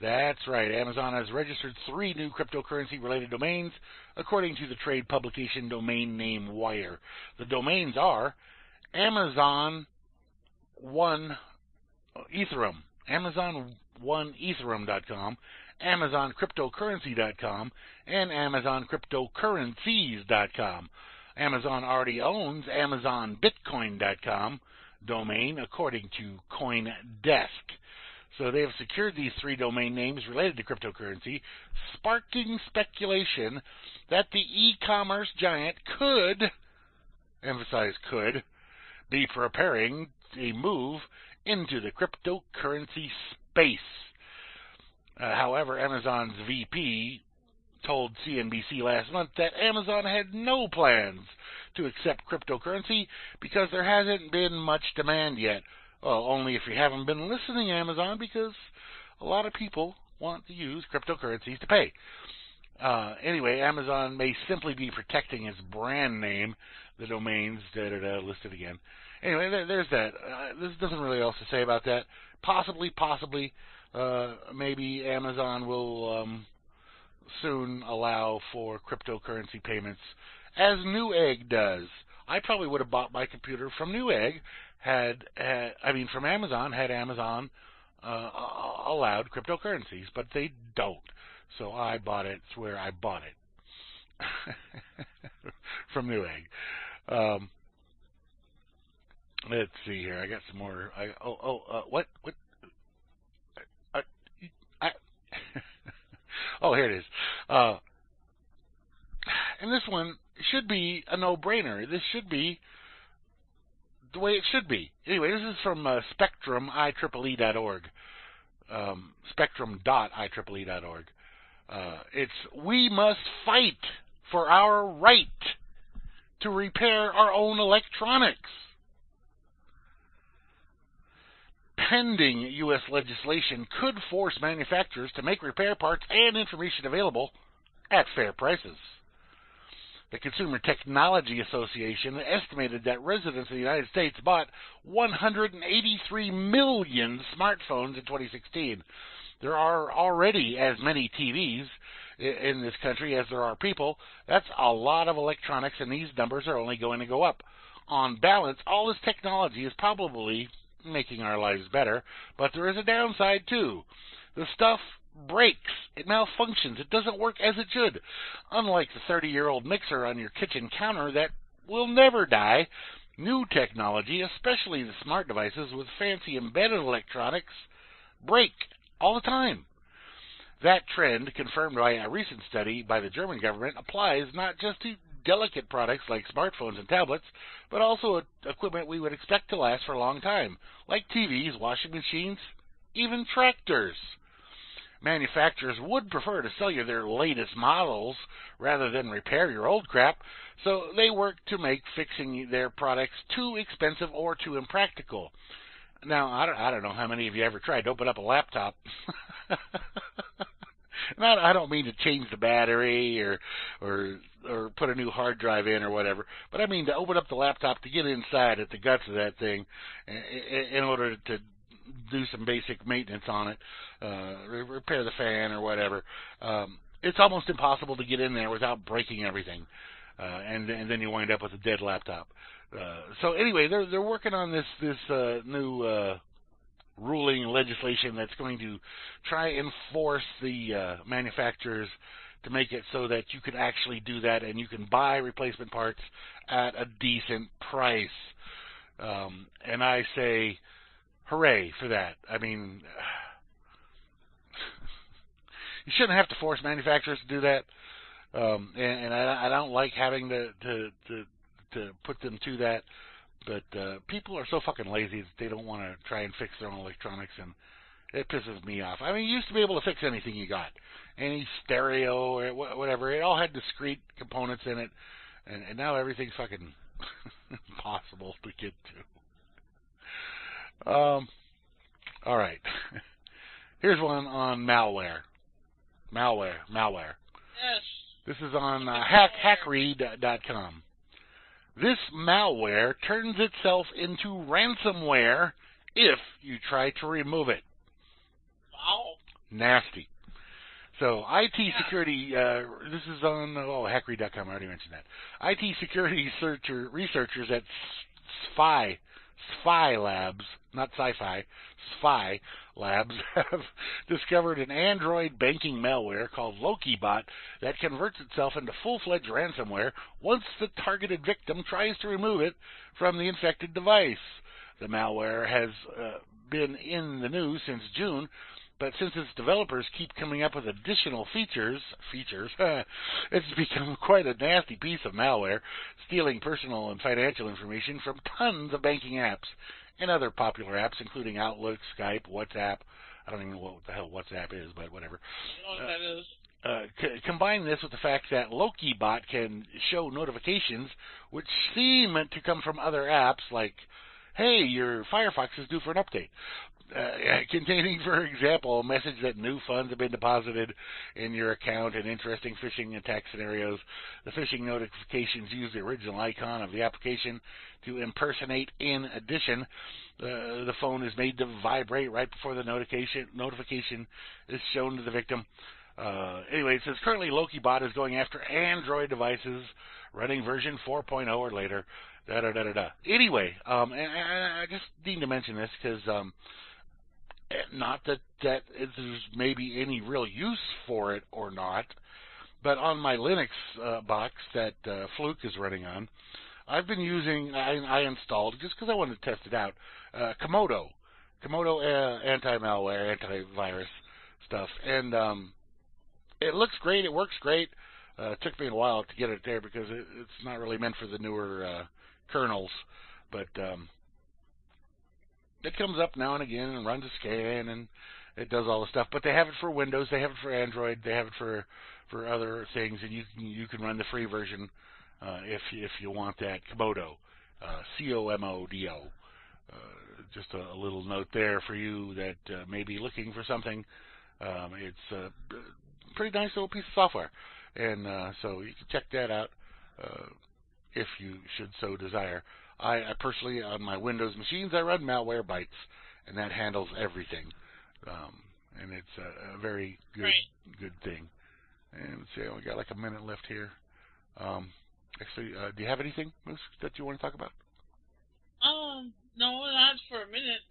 That's right. Amazon has registered 3 new cryptocurrency-related domains, according to the trade publication Domain Name Wire. The domains are Amazon 1 Ethereum, Amazon1Ethereum.com, AmazonCryptocurrency.com, and AmazonCryptocurrencies.com. Amazon already owns AmazonBitcoin.com domain, according to CoinDesk. So they have secured these 3 domain names related to cryptocurrency, sparking speculation that the e-commerce giant could, emphasize could, be preparing a move into the cryptocurrency space. However, Amazon's VP told CNBC last month that Amazon had no plans to accept cryptocurrency because there hasn't been much demand yet. Well, only if you haven't been listening, Amazon, because a lot of people want to use cryptocurrencies to pay. Anyway, Amazon may simply be protecting its brand name, the domains listed again. Anyway, there's that. There's nothing really else to say about that. Possibly, maybe Amazon will soon allow for cryptocurrency payments, as Newegg does. I probably would have bought my computer from Newegg from Amazon, had Amazon allowed cryptocurrencies, but they don't. So I bought it. It's where I bought it. From Newegg. Let's see here. I got some more. What? Oh, here it is. And this one should be a no-brainer. This should be the way it should be. Anyway, this is from spectrum.ieee.org. Spectrum.ieee.org. It's, we must fight for our right to repair our own electronics. Pending U.S. legislation could force manufacturers to make repair parts and information available at fair prices. The Consumer Technology Association estimated that residents of the United States bought 183 million smartphones in 2016. There are already as many TVs in this country as there are people. That's a lot of electronics, and these numbers are only going to go up. On balance, all this technology is probably making our lives better, but there is a downside too. The stuff breaks, it malfunctions, it doesn't work as it should. Unlike the 30-year-old mixer on your kitchen counter that will never die, new technology, especially the smart devices with fancy embedded electronics, break all the time. That trend, confirmed by a recent study by the German government, applies not just to delicate products like smartphones and tablets, but also equipment we would expect to last for a long time, like TVs, washing machines, even tractors. Manufacturers would prefer to sell you their latest models rather than repair your old crap, so they work to make fixing their products too expensive or too impractical. Now, I don't know how many of you ever tried to open up a laptop. I don't mean to change the battery or put a new hard drive in or whatever, but I mean to open up the laptop to get inside at the guts of that thing in order to do some basic maintenance on it, repair the fan or whatever. It's almost impossible to get in there without breaking everything, and then you wind up with a dead laptop. So anyway, they're working on this new ruling legislation that's going to try and force the manufacturers to make it so that you can actually do that and you can buy replacement parts at a decent price. And I say, hooray for that. I mean, you shouldn't have to force manufacturers to do that. And I don't like having to put them to that. But people are so fucking lazy that they don't want to try and fix their own electronics, and it pisses me off. I mean, you used to be able to fix anything you got. Any stereo or whatever. It all had discrete components in it, and now everything's fucking impossible to get to. All right. Here's one on malware. Malware. Yes. This is on hackread.com. This malware turns itself into ransomware if you try to remove it. Wow. Nasty. So, IT security, this is on hackread.com, I already mentioned that. IT security researchers at SPI Labs, not sci-fi, SPI Labs, have discovered an Android banking malware called LokiBot that converts itself into full-fledged ransomware once the targeted victim tries to remove it from the infected device. The malware has been in the news since June, but since its developers keep coming up with additional features, it's become quite a nasty piece of malware, stealing personal and financial information from tons of banking apps and other popular apps, including Outlook, Skype, WhatsApp. I don't even know what the hell WhatsApp is, but whatever. I don't know what that is. Combine this with the fact that LokiBot can show notifications which seem to come from other apps, like, hey, your Firefox is due for an update, containing, for example, a message that new funds have been deposited in your account and interesting phishing attack scenarios. The phishing notifications use the original icon of the application to impersonate. In addition, the phone is made to vibrate right before the notification is shown to the victim. Anyway, it says currently LokiBot is going after Android devices running version 4.0 or later. Anyway, and I just need to mention this because not that there's maybe any real use for it or not, but on my Linux box that Fluke is running on, I've been using, I installed, just because I wanted to test it out, Komodo anti-malware, antivirus stuff, and it looks great, it works great. It took me a while to get it there because it's not really meant for the newer kernels, but it comes up now and again and runs a scan and it does all the stuff. But they have it for Windows, they have it for Android, they have it for other things, and you can run the free version if you want that. Komodo, COMODO. Just a little note there for you that may be looking for something. It's a pretty nice little piece of software, and so you can check that out if you should so desire. I personally, on my Windows machines, I run Malwarebytes, and that handles everything. And it's a very good thing. And let's see, I only got like a minute left here. Actually, do you have anything, Moose, that you want to talk about? No, not for a minute.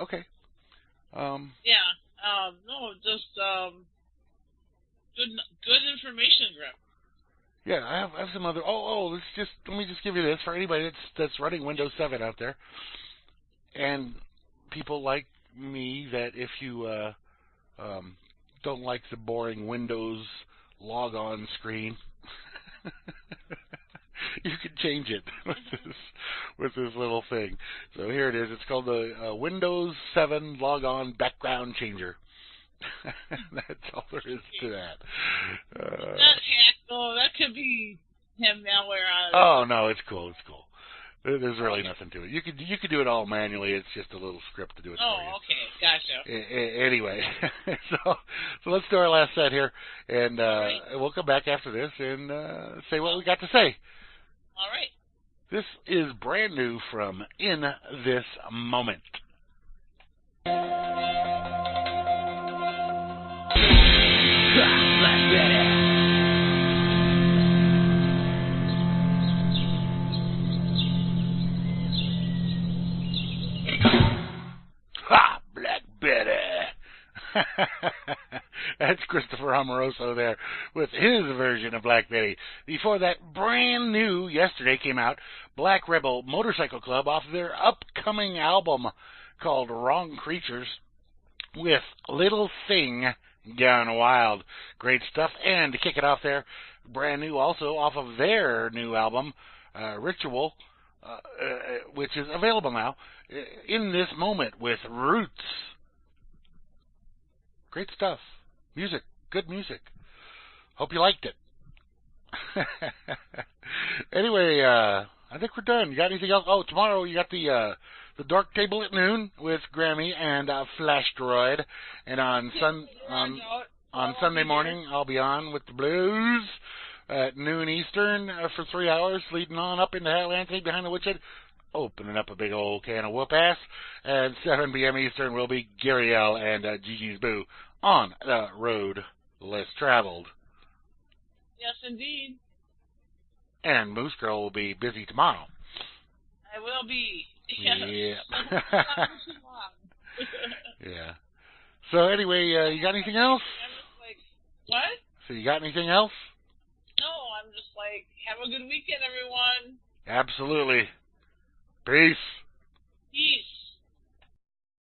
Okay. No, just good information, Grim. Yeah, I have some other. Let me just give you this for anybody that's running Windows 7 out there, and people like me that if you don't like the boring Windows logon screen, you can change it with this little thing. So here it is. It's called the Windows 7 logon background changer. That's all there is to that. That could be him malware on it. Oh no, it's cool. It's cool. There's really nothing to it. You could do it all manually. It's just a little script to do it for you. Oh, okay, gotcha. Anyway, so let's do our last set here, and we'll come back after this and say what we got to say. All right. This is brand new from In This Moment. Ha! Black Betty! That's Christopher Amoroso there with his version of Black Betty. Before that, brand new, yesterday came out, Black Rebel Motorcycle Club off their upcoming album called Wrong Creatures with Little Thing Gone Wild. Great stuff. And to kick it off there, brand new also off of their new album, Ritual, which is available now, In This Moment with Roots. Great stuff. Music. Good music. Hope you liked it. Anyway, I think we're done. You got anything else? Oh, tomorrow you got the Dark Table at noon with Grammy and Flash Droid. And on Sunday morning, I'll be on with the Blues at noon Eastern for 3 hours, leading on up into Atlantic behind the woodshed, opening up a big old can of whoop-ass. And 7 p.m. Eastern will be Gary L. and Gigi's Boo on the road less traveled. Yes, indeed. And Moosegurl will be busy tomorrow. I will be. Yeah. Yeah. So anyway, you got anything else? I'm just like, what? So you got anything else? No, I'm just like, have a good weekend, everyone. Absolutely. Peace.